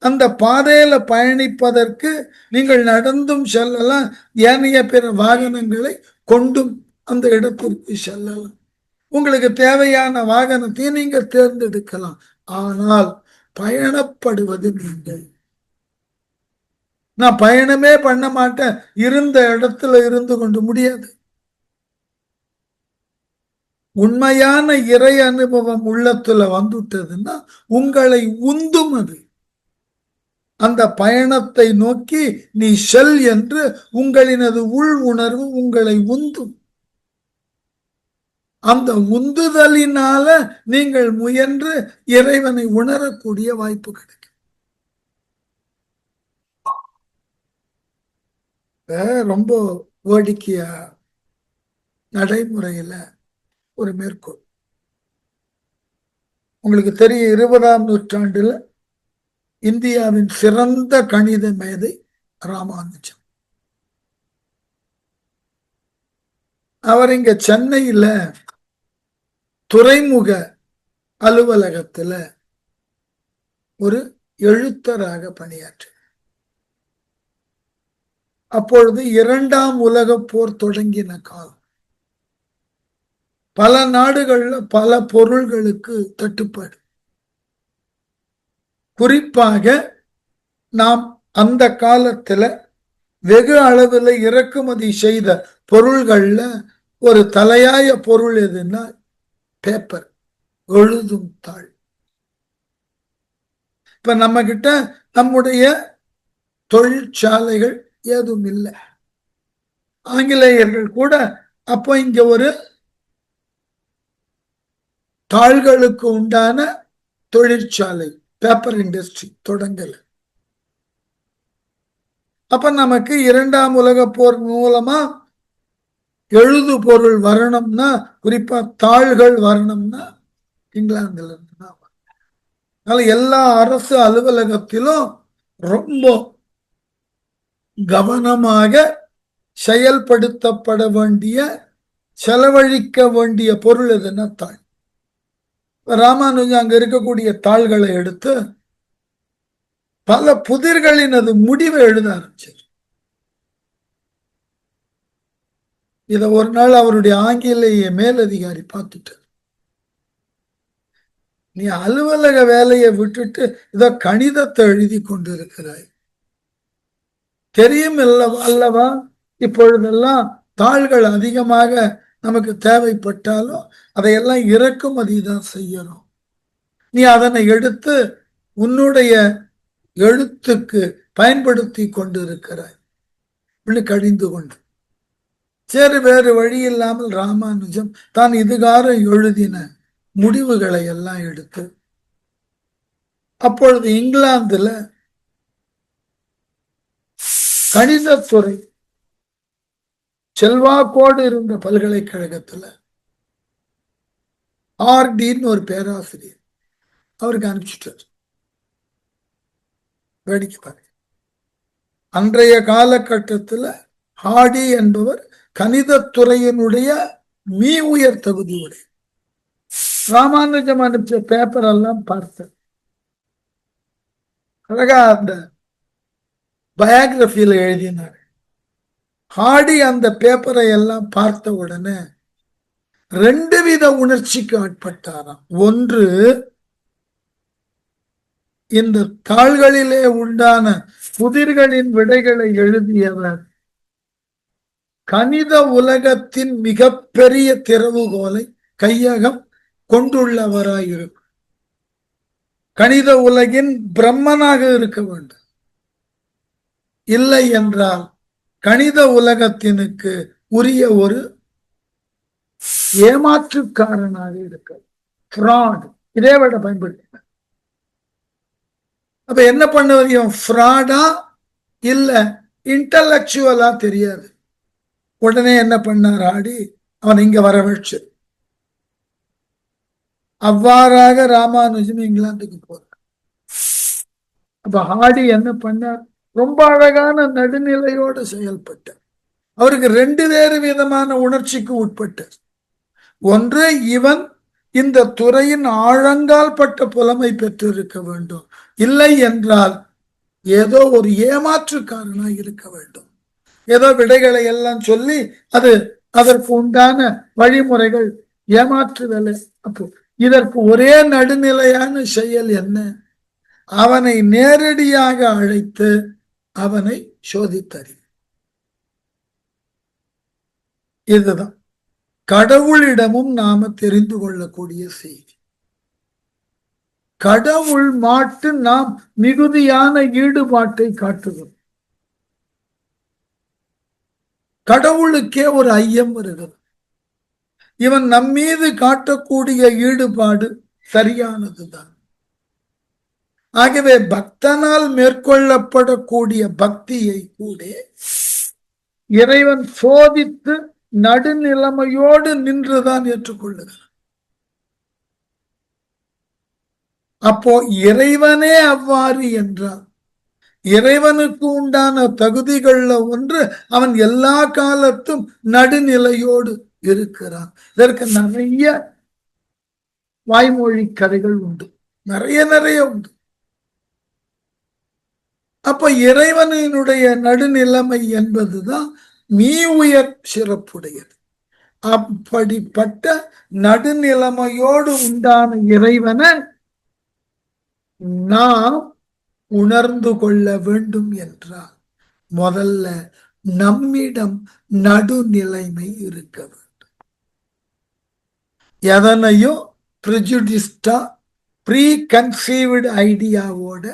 அந்த பாதையில பயணிப்பதற்கு நீங்கள் நடந்தும் செல்லலாம், ஏனைய பிற வாகனங்களை கொண்டும் அந்த இடத்திற்கு செல்லலாம். உங்களுக்கு தேவையான வாகனத்தை நீங்க தேர்ந்தெடுக்கலாம். ஆனால் பயணப்படுவது நீங்கள். நான் பயணமே பண்ண மாட்டேன், இருந்த இடத்துல இருந்து கொண்டு முடியாது. உண்மையான இறை அனுபவம் உள்ளத்துல வந்துட்டதுன்னா உங்களை உந்தும். அது அந்த பயணத்தை நோக்கி நீ செல் என்று உங்களினது உள் உணர்வு உங்களை உந்தும். அந்த உந்துதலினால நீங்கள் முயன்று இறைவனை உணரக்கூடிய வாய்ப்பு கிடைக்கும். ரொம்ப வேடிக்கையா நடைமுறையில ஒரு மேற்கோள் உங்களுக்கு தெரியும். 20ஆம் நூற்றாண்டுல இந்தியாவின் சிறந்த கணித மேதை ராமானுஜம். அவர் இங்க சென்னையில துறைமுக அலுவலகத்துல ஒரு எழுத்தராக பணியாற்ற. அப்பொழுது 2ஆம் உலக போர் தொடங்கின காலம். பல நாடுகள்ல பல பொருள்களுக்கு தட்டுப்பாடு. குறிப்பாக நாம் அந்த காலத்துல வெகு அளவில் இறக்குமதி செய்த பொருள்கள்ல ஒரு தலையாய பொருள் எதுன்னா பேப்பர், எழுதும் தாள். இப்ப நம்ம கிட்ட நம்முடைய தொழிற்சாலைகள் ஏதும் இல்லை. ஆங்கிலேயர்கள் கூட அப்போ இங்க ஒரு தாள்களுக்கு உண்டான தொழிற்சாலை, பேப்பர் இண்டஸ்ட்ரி தொடங்கல. அப்ப நமக்கு 2ஆம் உலக போர் மூலமா எழுது பொருள் வரணும்னா, குறிப்பா தாள்கள் வரணும்னா இங்கிலாந்துல இருந்து தான். அதனால எல்லா அரசு அலுவலகத்திலும் ரொம்ப கவனமாக செயல்படுத்தப்பட வேண்டிய, செலவழிக்க வேண்டிய பொருள் எதுன்னா தாள். ராமானுஜம் அங்க இருக்கக்கூடிய தாள்களை எடுத்து பல புதிர்களின் அது முடிவை எழுத ஆரம்பிச்சார். இத ஒரு நாள் அவருடைய ஆங்கிலேய மேலதிகாரி பார்த்துட்டார். நீ அலுவலக வேலையை விட்டுட்டு இத கணிதத்தை எழுதி கொண்டு இருக்கிறாய், தெரியும் அல்லவா இப்பொழுதெல்லாம் தாள்கள் அதிகமாக நமக்கு தேவைப்பட்டாலும் அதையெல்லாம் இறக்குமதி தான் செய்யணும். நீ அதனை எடுத்து உன்னுடைய எழுத்துக்கு பயன்படுத்தி கொண்டு இருக்கிறாய், கழிந்து கொண்டு. சரி, வேறு வழி இல்லாமல் ராமானுஜம் தான் இதுகாரம் எழுதின முடிவுகளை எல்லாம் எடுத்து, அப்பொழுது இங்கிலாந்துல கணிதத்துறை செல்வாக்கோடு இருந்த பல்கலைக்கழகத்துல ஆர்டின்னு ஒரு பேராசிரியர் அவருக்கு அனுப்பிச்சிட்டார். வேடிக்கை பாருங்க, அன்றைய காலகட்டத்தில் ஹார்டி என்பவர் கணிதத்துறையினுடைய உயர் தகுதியுடைய. ராமானுஜம் அனுப்பிச்ச பேப்பர் எல்லாம் பார்த்தேன். அழகா அந்த பயோகிராபியில எழுதினார். ஹார்டி அந்த பேப்பரை எல்லாம் பார்த்த உடனே 2 வித உணர்ச்சிக்கு ஆட்பட்டாராம். ஒன்று, இந்த தாள்களிலே உண்டான புதிர்களின் விடைகளை எழுதியவர் கணித உலகத்தின் மிகப்பெரிய திறவுகோலை கையகம் கொண்டுள்ளவராயிருக்கும். கணித உலகின் பிரம்மனாக இருக்க வேண்டும். இல்லை என்றால் கணித உலகத்தினுக்கு உரிய ஒரு ஏமாற்றுக்காரனாக இருக்க, ஃப்ராட், இதே விட பயன்படுத்த. அப்ப என்ன பண்ணுவது, இவன் ஃப்ராடா இல்ல இன்டலெக்சுவலா தெரியாது. உடனே என்ன பண்ணார் ஆடி, அவன் இங்க வரவழைச்சு. அவ்வாறாக ராமானுஜம் இங்கிலாந்துக்கு போறார். அப்ப ஹார்டி என்ன பண்ணார், ரொம்ப அழகான நடுநிலையோடு செயல்பட்டார். அவருக்கு 2 வேறு விதமான உணர்ச்சிக்கு உட்பட்டார். ஒன்று, இவன் இந்த துறையின் ஆழங்கால் பட்ட புலமை பெற்றிருக்க வேண்டும், இல்லை என்றால் ஏதோ ஒரு ஏமாற்றுக்காரனாக இருக்க வேண்டும். ஏதோ விடைகளை எல்லாம் சொல்லி அது அதற்கு உண்டான வழிமுறைகள் ஏமாற்று வேலை. அப்போ இதற்கு ஒரே நடுநிலையான செயல் என்ன, அவனை நேரடியாக அழைத்து அவனை சோதித்தறி. இதுதான் கடவுளிடமும் நாம தெரிந்து கொள்ளக்கூடிய செய்தி. கடவுள் மாட்டு நாம் மிகுதியான ஈடுபாட்டை காட்டுகிறோம். கடவுளுக்கே ஒரு ஐயம் வருகிறது, இவன் நம்மீது காட்டக்கூடிய ஈடுபாடு சரியானதுதான். ஆகவே பக்தனால் மேற்கொள்ளப்படக்கூடிய பக்தியை கூட இறைவன் சோதித்து நடுநிலைமையோடு நின்றுதான் ஏற்றுக்கொள்ளுகிறார். அப்போ இறைவனே அவ்வாறு என்றால், இறைவனுக்கு உண்டான தகுதிகள்ல ஒன்று, அவன் எல்லா காலத்தும் நடுநிலையோடு இருக்கிறான். இதற்கு நிறைய வாய்மொழி கதைகள் உண்டு, நிறைய உண்டு. அப்ப இறைவனினுடைய நடுநிலைமை என்பதுதான் மீ உயர் சிறப்புடையது. அப்படிப்பட்ட நடுநிலைமையோடு உண்டான இறைவனை நாம் உணர்ந்து கொள்ள வேண்டும் என்றால் முதல்ல நம்மிடம் நடுநிலைமை இருக்க வேண்டும். எதனையும் ப்ரிஜுடிஸ்டா ப்ரீ கன்சீவ்டு ஐடியாவோட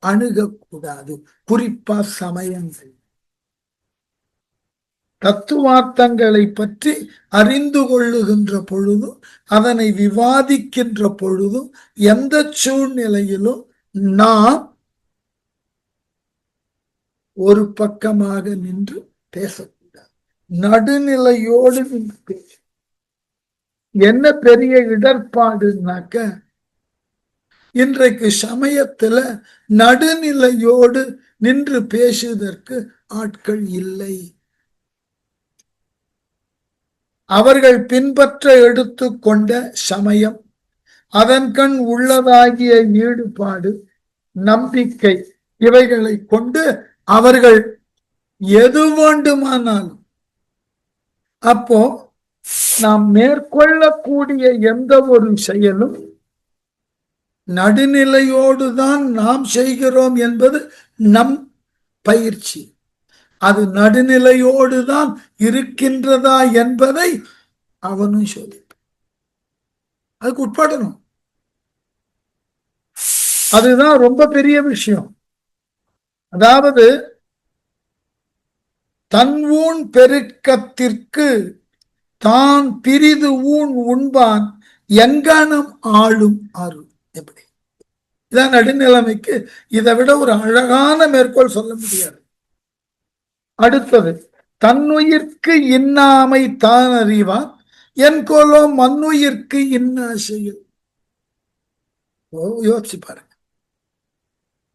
அணுகக்கூடாது. குறிப்பா சமயங்கள் தத்துவார்த்தங்களை பற்றி அறிந்து கொள்ளுகின்ற பொழுதும் அதனை விவாதிக்கின்ற பொழுதும் எந்த சூழ்நிலையிலும் நாம் ஒரு பக்கமாக நின்று பேசக்கூடாது. நடுநிலையோடு நின்று பேச என்ன பெரிய இடர்பாடுனாக்க இன்றைக்கு சமயத்துல நடுநிலையோடு நின்று பேசுவதற்கு ஆட்கள் இல்லை. அவர்கள் பின்பற்ற எடுத்துக்கொண்ட சமயம், அதன் கண் உள்ளதாகிய ஈடுபாடு, நம்பிக்கை, இவைகளை கொண்டு அவர்கள் எது வேண்டுமானாலும், அப்போ நாம் மேற்கொள்ளக்கூடிய எந்த ஒரு செயலும் நடுநிலையோடுதான் நாம் செய்கிறோம் என்பது நம் பயிற்சி. அது நடுநிலையோடுதான் இருக்கின்றதா என்பதை அவனும் சோதிப்பான். அதுக்கு உட்படணும். அதுதான் ரொம்ப பெரிய விஷயம். அதாவது தன் ஊன் பெருக்கத்திற்கு தான் பிரிது ஊன் உண்பான் எங்கனம் ஆளும் அருள். எப்படி இதான் நடுநிலைமைக்கு இதை விட ஒரு அழகான மேற்கோள் சொல்ல முடியாது. அடுத்தது, தன்னுயிர்க்கு இன்னாமை தான் அறிவான் என் கோலோ மண்ணுயிர்க்கு இன்னா செயல். யோசிச்சு பாருங்க.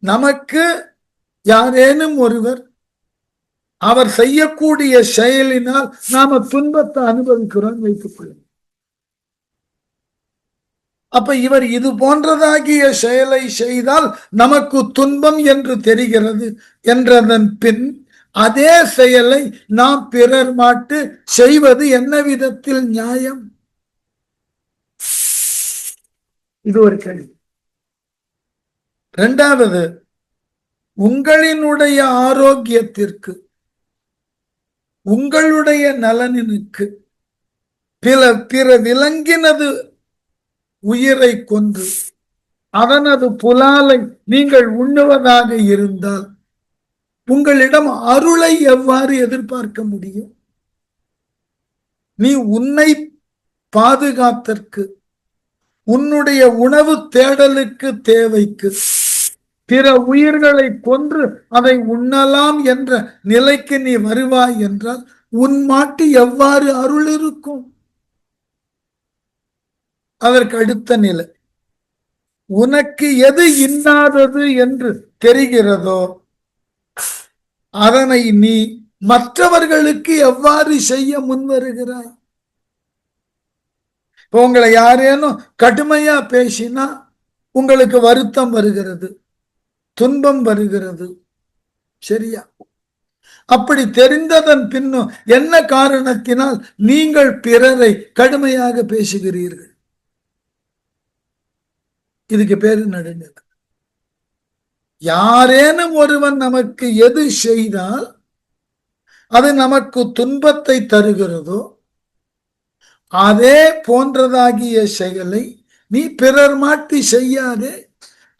நமக்கு யாரேனும் ஒருவர் அவர் செய்யக்கூடிய செயலினால் நாம துன்பத்தை அனுபவிக்கிறோம் வைத்துக் கொள்ளும். அப்ப இவர் இது போன்றதாகிய செயலை செய்தால் நமக்கு துன்பம் என்று தெரிகிறது என்றதன் பின் அதே செயலை நாம் பிறர் மாட்டு செய்வது என்ன விதத்தில் நியாயம்? இது ஒரு கேள்வி. இரண்டாவது, உங்களினுடைய ஆரோக்கியத்திற்கு, உங்களுடைய நலனினுக்கு பிற விலங்கினது உயிரை கொன்று அதனது புலாலை நீங்கள் உண்ணுவதாக இருந்தால் உங்களிடம் அருளை எவ்வாறு எதிர்பார்க்க முடியும்? நீ உன்னை பாதுகாத்தற்கு, உன்னுடைய உணவு தேடலுக்கு, தேவைக்கு பிற உயிர்களை கொன்று அதை உண்ணலாம் என்ற நிலைக்கு நீ வருவாய் என்றால் உன் மாட்டு எவ்வாறு அருள் இருக்கும்? அதற்கு அடுத்த நிலை, உனக்கு எது இன்னாதது என்று தெரிகிறதோ அதனை நீ மற்றவர்களுக்கு எவ்வாறு செய்ய முன்வருகிறாய்? உங்களை யாரேனும் கடுமையா பேசினா உங்களுக்கு வருத்தம் வருகிறது, துன்பம் வருகிறது, சரியா? அப்படி தெரிந்ததன் பின்னும் என்ன காரணத்தினால் நீங்கள் பிறரை கடுமையாக பேசுகிறீர்கள்? இதுக்கு பேரு நடுநிலை. யாரேனும் ஒருவன் நமக்கு எது செய்தால் அது நமக்கு துன்பத்தை தருகிறதோ அதே போன்றதாகிய செயலை நீ பிறர் மாட்டி செய்யாதே.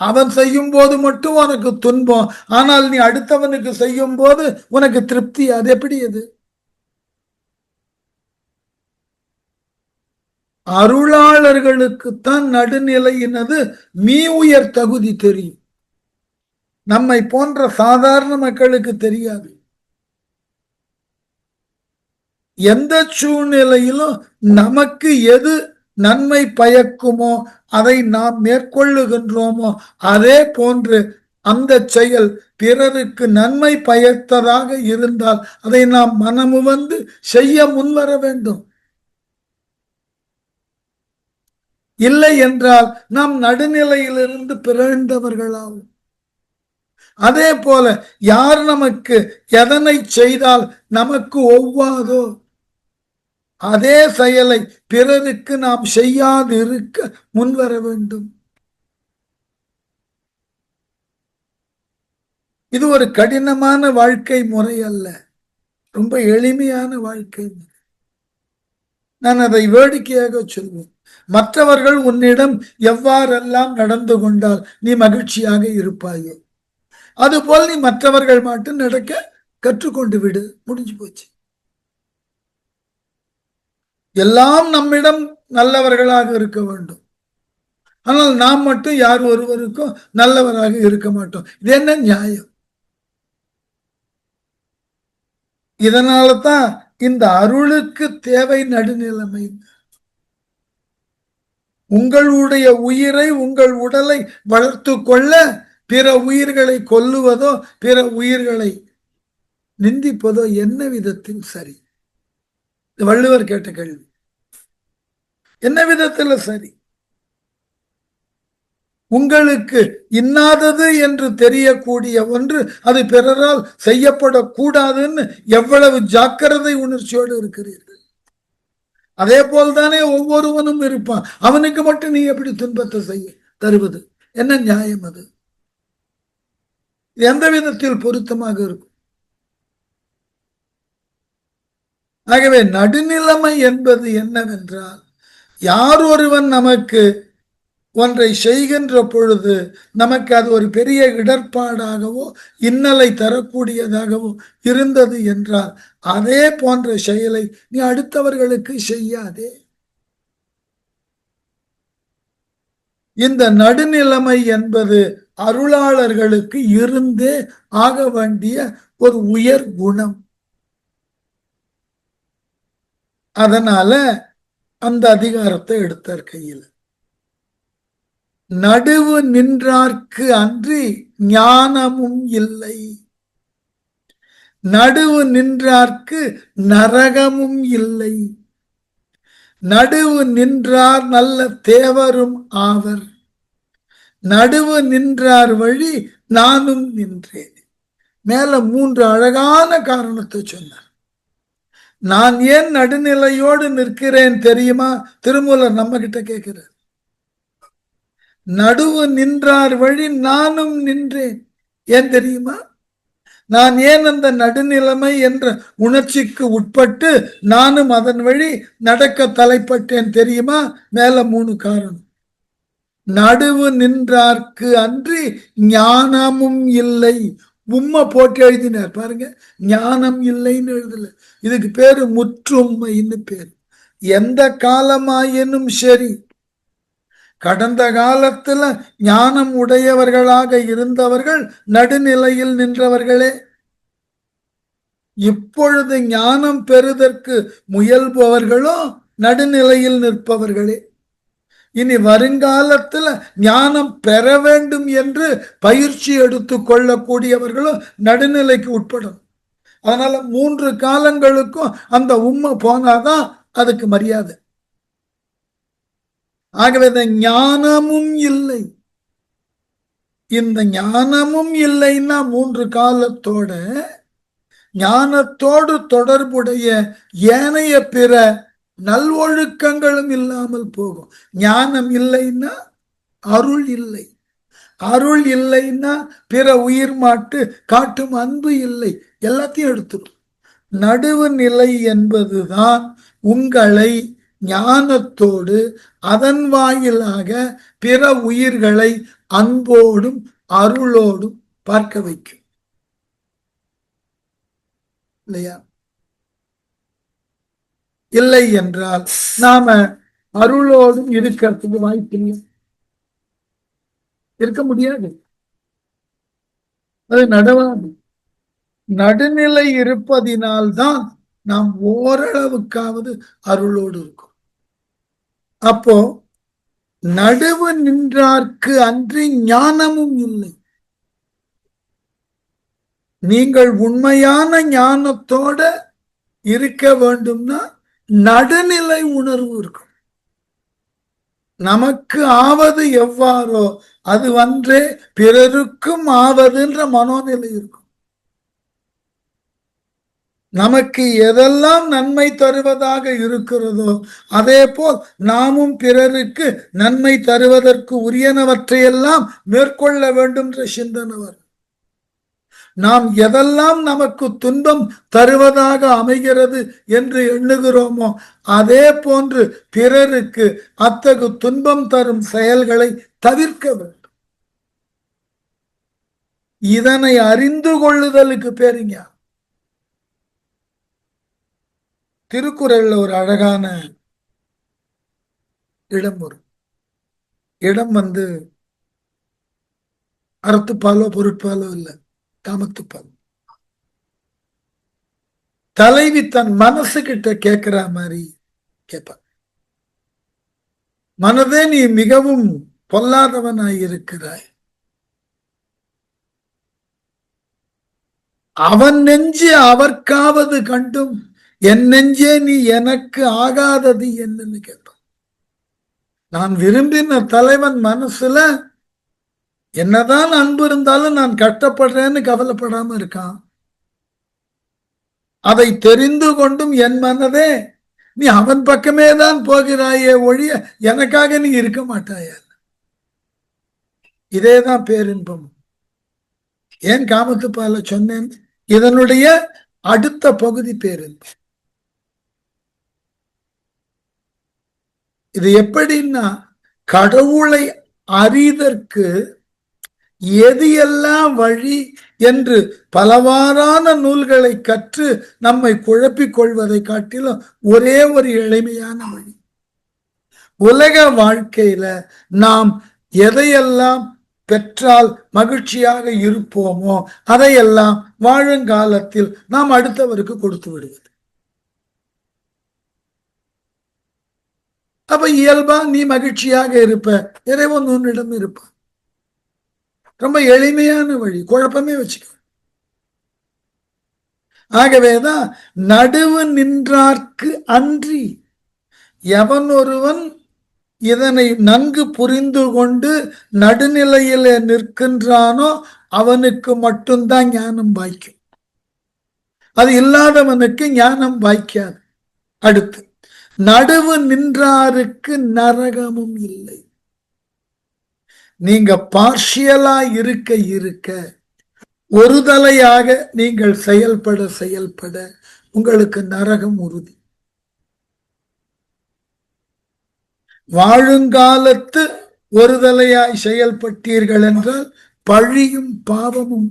அவன் செய்யும் போது மட்டும் உனக்கு துன்பம், ஆனால் நீ அடுத்தவனுக்கு செய்யும் போது உனக்கு திருப்தி. அது எப்படி? அது அருளாளர்களுக்குத்தான் நடுநிலையினது மீ உயர் தகுதி தெரியும். நம்மை போன்ற சாதாரண மக்களுக்கு தெரியாது. எந்த சூழ்நிலையிலும் நமக்கு எது நன்மை பயக்குமோ அதை நாம் மேற்கொள்ளுகின்றோமோ அதே போன்று அந்த செயல் பிறருக்கு நன்மை பயத்ததாக இருந்தால் அதை நாம் மனமுவந்து செய்ய முன்வர வேண்டும். இல்லை என்றால் நாம் நடுநிலையிலிருந்து பிறழ்ந்தவர்களாகும். அதே போல யார் நமக்கு எதனை செய்தால் நமக்கு ஒவ்வாதோ அதே செயலை பிறருக்கு நாம் செய்யாது இருக்க முன்வர வேண்டும். இது ஒரு கடினமான வாழ்க்கை முறை அல்ல, ரொம்ப எளிமையான வாழ்க்கை முறை. நான் அதை வேடிக்கையாக சொல்வேன். மற்றவர்கள் உன்னிடம் எவ்வாறெல்லாம் நடந்து கொண்டால் நீ மகிழ்ச்சியாக இருப்பாயோ அதுபோல் நீ மற்றவர்கள் மட்டும் நடக்க கற்றுக்கொண்டு விடு, முடிஞ்சு போச்சு. எல்லாம் நம்மிடம் நல்லவர்களாக இருக்க வேண்டும், ஆனால் நாம் மட்டும் யார் ஒருவருக்கும் நல்லவராக இருக்க மாட்டோம். இது என்ன நியாயம்? இதனால தான் இந்த அருளுக்கு தேவை நடுநிலைமை. உங்களுடைய உயிரை உங்கள் உடலை வளர்த்து கொள்ள பிற உயிர்களை கொல்லுவதோ பிற உயிர்களை நிந்திப்பதோ என்ன விதத்தில் சரி? வள்ளுவர் கேட்ட கேள்வி. என்ன விதத்தில் சரி? உங்களுக்கு இன்னாதது என்று தெரியக்கூடிய ஒன்று அது பிறரால் செய்யப்படக்கூடாதுன்னு எவ்வளவு ஜாக்கிரதை உணர்ச்சியோடு இருக்கிறீர்கள். அதே போல்தானே ஒவ்வொருவனும் இருப்பான். அவனுக்கு மட்டும் நீ எப்படி துன்பத்தை செய்ய தருவது? என்ன நியாயம் அது? எந்த விதத்தில் பொருத்தமாக இருக்கும்? ஆகவே நடுநிலைமை என்பது என்னவென்றால், யார் ஒருவன் நமக்கு ஒன்றை செய்கின்ற பொழுது நமக்கு அது ஒரு பெரிய இடர்பாடாகவோ இன்னலை தரக்கூடியதாகவோ இருந்தது என்றால் அதே போன்ற செயலை நீ அடுத்தவர்களுக்கு செய்யாதே. இந்த நடுநிலைமை என்பது அருளாளர்களுக்கு இருந்தே ஆக வேண்டிய ஒரு உயர் குணம். அதனால அந்த அதிகாரத்தை எடுத்தார் கையில். நடுவு நின்றார்க்கு அன்றி ஞானமும் இல்லை, நடுவு நின்றார்க்கு நரகமும் இல்லை, நடுவு நின்றார் நல்ல தேவரும் ஆவர், நடுவு நின்றார் வழி நானும் நின்றேன். மேல 3 அழகான காரணத்தை சொன்னார். நான் ஏன் நடுநிலையோடு நிற்கிறேன் தெரியுமா? திருமூலர் நம்ம கிட்ட கேட்கிறார். நடுவு நின்றார் வழி நானும் நின்றேன். ஏன் தெரியுமா? நான் ஏன் அந்த நடுநிலைமை என்ற உணர்ச்சிக்கு உட்பட்டு நானும் அதன் வழி நடக்க தலைப்பட்டேன் தெரியுமா? மேல 3 காரணம். நடுவு நின்றார்க்கு அன்றி ஞானமும் இல்லை. உம்மை போட்டு எழுதினார் பாருங்க. ஞானம் இல்லைன்னு எழுதல. இதுக்கு பேரு முற்றும்மைன்னு பேரு. எந்த காலமாயினும் சரி, கடந்த காலத்துல ஞானம் உடையவர்களாக இருந்தவர்கள் நடுநிலையில் நின்றவர்களே. இப்பொழுது ஞானம் பெறுவதற்கு முயல்பவர்களோ நடுநிலையில் நிற்பவர்களே. இனி வருங்காலத்துல ஞானம் பெற வேண்டும் என்று பயிற்சி எடுத்து கொள்ளக்கூடியவர்களும் நடுநிலைக்கு உட்படும். அதனால 3 காலங்களுக்கும் அந்த உண்மை போனாதான் அதுக்கு மரியாதை. ஆகவே இந்த ஞானமும் இல்லை. இந்த ஞானமும் இல்லைன்னா 3 காலத்தோட ஞானத்தோடு தொடர்புடைய ஏனைய பிற நல்வொழுக்கங்களும் இல்லாமல் போகும். ஞானம் இல்லைன்னா அருள் இல்லை, அருள் இல்லைன்னா பிற உயிர் மாட்டு காட்டும் அன்பு இல்லை, எல்லாத்தையும் எடுத்துடும். நடுவு நிலை என்பதுதான் உங்களை ஞானத்தோடு அதன் வாயிலாக பிற உயிர்களை அன்போடும் அருளோடும் பார்க்க வைக்கும். இல்லையா? இல்லை என்றால் நாம அருளோடும் இருக்கிறதுக்கு வாய்ப்பில்லை, இருக்க முடியாது, அது நடவாது. நடுநிலை இருப்பதினால்தான் நாம் ஓரளவுக்காவது அருளோடு இருக்கும். அப்போ நடுவு நின்றார்க்கு அன்றி ஞானமும் இல்லை. நீங்கள் உண்மையான ஞானத்தோட இருக்க வேண்டும்னா நடுநிலை உணர்வு இருக்கும். நமக்கு ஆவது எவ்வாறோ அது பிறருக்கும் ஆவதுன்ற மனோநிலை இருக்கும். நமக்கு எதெல்லாம் நன்மை தருவதாக இருக்கிறதோ அதே போல் நாமும் பிறருக்கு நன்மை தருவதற்கு உரியனவற்றையெல்லாம் மேற்கொள்ள வேண்டும் என்ற சிந்தனை வரும். நாம் எதெல்லாம் நமக்கு துன்பம் தருவதாக அமைகிறது என்று எண்ணுகிறோமோ அதே போன்று பிறருக்கு அத்தகு துன்பம் தரும் செயல்களை தவிர்க்க வேண்டும். இதனை அறிந்து கொள்ளுதலுக்கு பேருங்க. திருக்குறள்ல ஒரு அழகான இடம் வரும். இடம் அறத்துப்பாலோ பொருட்பாலோ இல்லை, காமத்துப்பால். தலைவி தன் மனசு கிட்ட கேட்கிற மாதிரி கேட்பார். மனதே, நீ மிகவும் பொல்லாதவனாய் இருக்கிறாய். அவன் நெஞ்சு அவர்க்காவது கண்டும் என் நெஞ்சே நீ எனக்கு ஆகாதது என்னன்னு கேட்பான். நான் விரும்பின தலைவன் மனசுல என்னதான் அன்பு இருந்தாலும் நான் கஷ்டப்படுறேன்னு கவலைப்படாம இருக்கான். அதை தெரிந்து கொண்டும் என் மனதே நீ அவன் பக்கமே தான் போகிறாயே ஒழிய எனக்காக நீ இருக்க மாட்டாய. இதேதான் பேரின்பம். ஏன் காமத்துப்பால சொன்னேன்? இதனுடைய அடுத்த பகுதி பேரின்பம். இது எப்படின்னா, கடவுளை அறிதற்கு எது எல்லாம் வழி என்று பலவாறான நூல்களை கற்று நம்மை குழப்பிக் கொள்வதை காட்டிலும் ஒரே ஒரு எளிமையான வழி. உலக வாழ்க்கையில நாம் எதையெல்லாம் பெற்றால் மகிழ்ச்சியாக இருப்போமோ அதையெல்லாம் வாழுங்காலத்தில் நாம் அடுத்தவருக்கு கொடுத்து விடுவது. அப்ப இயல்பா நீ மகிழ்ச்சியாக இருப்ப, இறைவன் உன்னிடம் இருப்ப. ரொம்ப எளிமையான வழி, குழப்பமே வச்சுக்க. ஆகவேதான் நடுவு நின்றார்க்கு அன்றி எவன் ஒருவன் இதனை நன்கு புரிந்து கொண்டு நடுநிலையில நிற்கின்றானோ அவனுக்கு மட்டும்தான் ஞானம் வாய்க்கும். அது இல்லாதவனுக்கு ஞானம் வாய்க்காது. அடுத்து, நடுவு நின்றாருக்கு நரகமும் இல்லை. நீங்க பார்ஷியலா இருக்க ஒரு தலையாக நீங்கள் செயல்பட உங்களுக்கு நரகம் உறுதி. வாழுங்காலத்து ஒரு தலையாய் செயல்பட்டீர்கள் என்றால் பழியும் பாவமும்.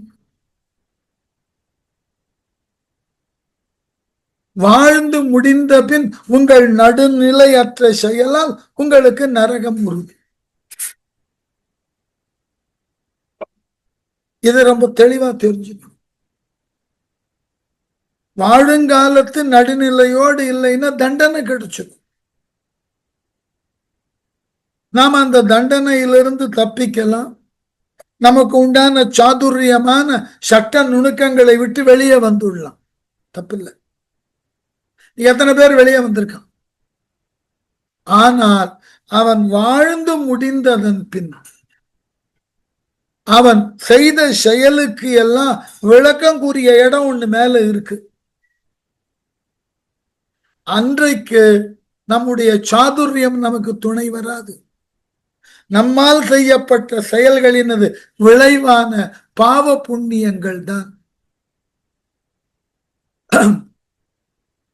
வாழ்ந்து முடிந்த பின் உங்கள் நடுநிலையற்ற செயலால் உங்களுக்கு நரகம் உறுதி. இது ரொம்ப தெளிவா தெரிஞ்சுக்கணும். வாழுங்காலத்து நடுநிலையோடு இல்லைன்னா தண்டனை கிடைச்சிடும். நாம அந்த தண்டனையிலிருந்து தப்பிக்கலாம். நமக்கு உண்டான சாதுரியமான சட்ட நுணுக்கங்களை விட்டு வெளியே வந்துடலாம். தப்பில்லை. எத்தனை பேர் வெளியே வந்திருக்கான்? ஆனால் அவன் வாழ்ந்து முடிந்ததன் பின் அவன் செய்த செயலுக்கு எல்லாம் விளக்கம் கூறிய இடம் ஒண்ணு மேல இருக்கு. அன்றைக்கு நம்முடைய சாதுரியம் நமக்கு துணை வராது. நம்மால் செய்யப்பட்ட செயல்களினது விளைவான பாவ புண்ணியங்கள் தான்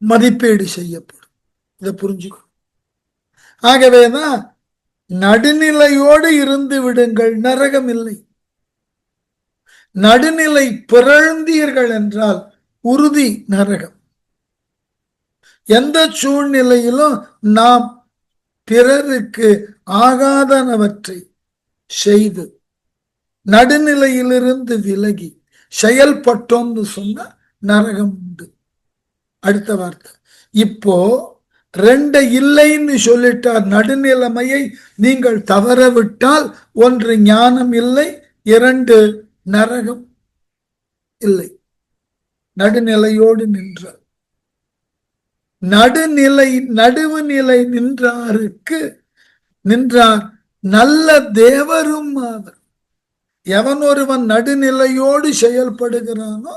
மதிப்பீடு செய்யப்படும். இதை புரிஞ்சுக்கணும். ஆகவேதான் நடுநிலையோடு இருந்து விடுங்கள், நரகம் இல்லை. நடுநிலை பிறழ்ந்தீர்கள் என்றால் உறுதி நரகம். எந்த சூழ்நிலையிலும் நாம் பிறருக்கு ஆகாதனவற்றை செய்து நடுநிலையிலிருந்து விலகி செயல்பட்டோம்னு சொன்ன நரகம் உண்டு. அடுத்த வார்த்தை, இப்போ ரெண்டு இல்லைன்னு சொல்லிட்டார். நடுநிலைமையை நீங்கள் தவறவிட்டால் ஒன்று ஞானம் இல்லை, இரண்டு நரகம் இல்லை. நடுநிலையோடு நின்றார். நடுவு நிலை நின்றாருக்கு நின்றார் நல்ல தேவரும் ஆவர். எவன் ஒருவன் நடுநிலையோடு செயல்படுகிறானோ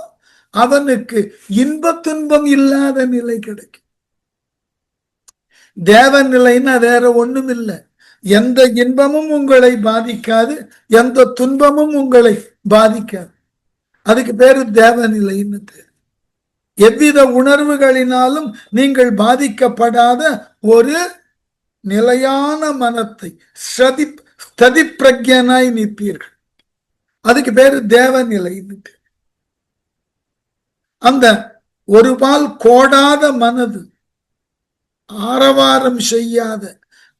அவனுக்கு இன்ப துன்பம் இல்லாத நிலை கிடைக்கும். தேவ நிலைன்னா வேற ஒண்ணும் இல்லை. எந்த இன்பமும் உங்களை பாதிக்காது, எந்த துன்பமும் உங்களை பாதிக்காது. அதுக்கு பேரு தேவநிலைன்னு பேரு. எவ்வித உணர்வுகளினாலும் நீங்கள் பாதிக்கப்படாத ஒரு நிலையான மனத்தை ஸ்ததி பிரக்ஞனாய் நிற்பீர்கள். அதுக்கு பேரு தேவநிலைன்னு பேரு. அந்த ஒருபால் கோடாத மனது, ஆரவாரம் செய்யாத,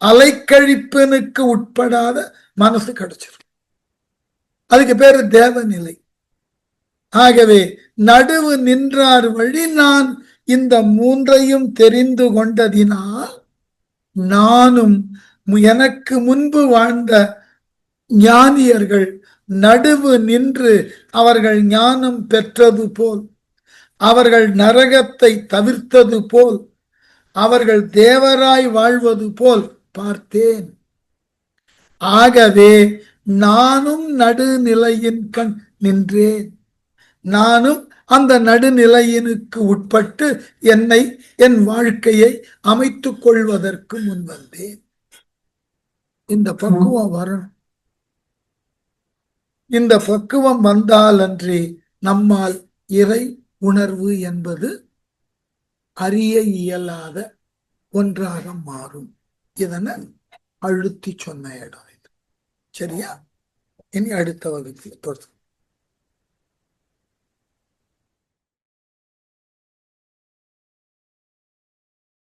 அலைக்கழிப்பனுக்கு உட்படாத மனசு கிடைச்சிடும். அதுக்கு பேரு தேவநிலை. ஆகவே நடுவு நின்றார் வழி நான் இந்த மூன்றையும் தெரிந்து கொண்டதினால் நானும் எனக்கு முன்பு வாழ்ந்த ஞானியர்கள் நடுவு நின்று அவர்கள் ஞானம் பெற்றது போல், அவர்கள் நரகத்தை தவிர்த்தது போல், அவர்கள் தேவராய் வாழ்வது போல் பார்த்தேன். ஆகவே நானும் நடுநிலையின் கண் நின்றேன். நானும் அந்த நடுநிலையினுக்கு உட்பட்டு என்னை, என் வாழ்க்கையை அமைத்துக் கொள்வதற்கு முன் வந்தேன். இந்த பக்குவம் வரணும். இந்த பக்குவம் வந்தால் அன்றி நம்மால் இறை உணர்வு என்பது அறிய இயலாத ஒன்றாக மாறும். இதனை அழுத்தி சொன்ன இடம் இது. சரியா? இனி அடுத்த வகுப்பில் தொடரும்.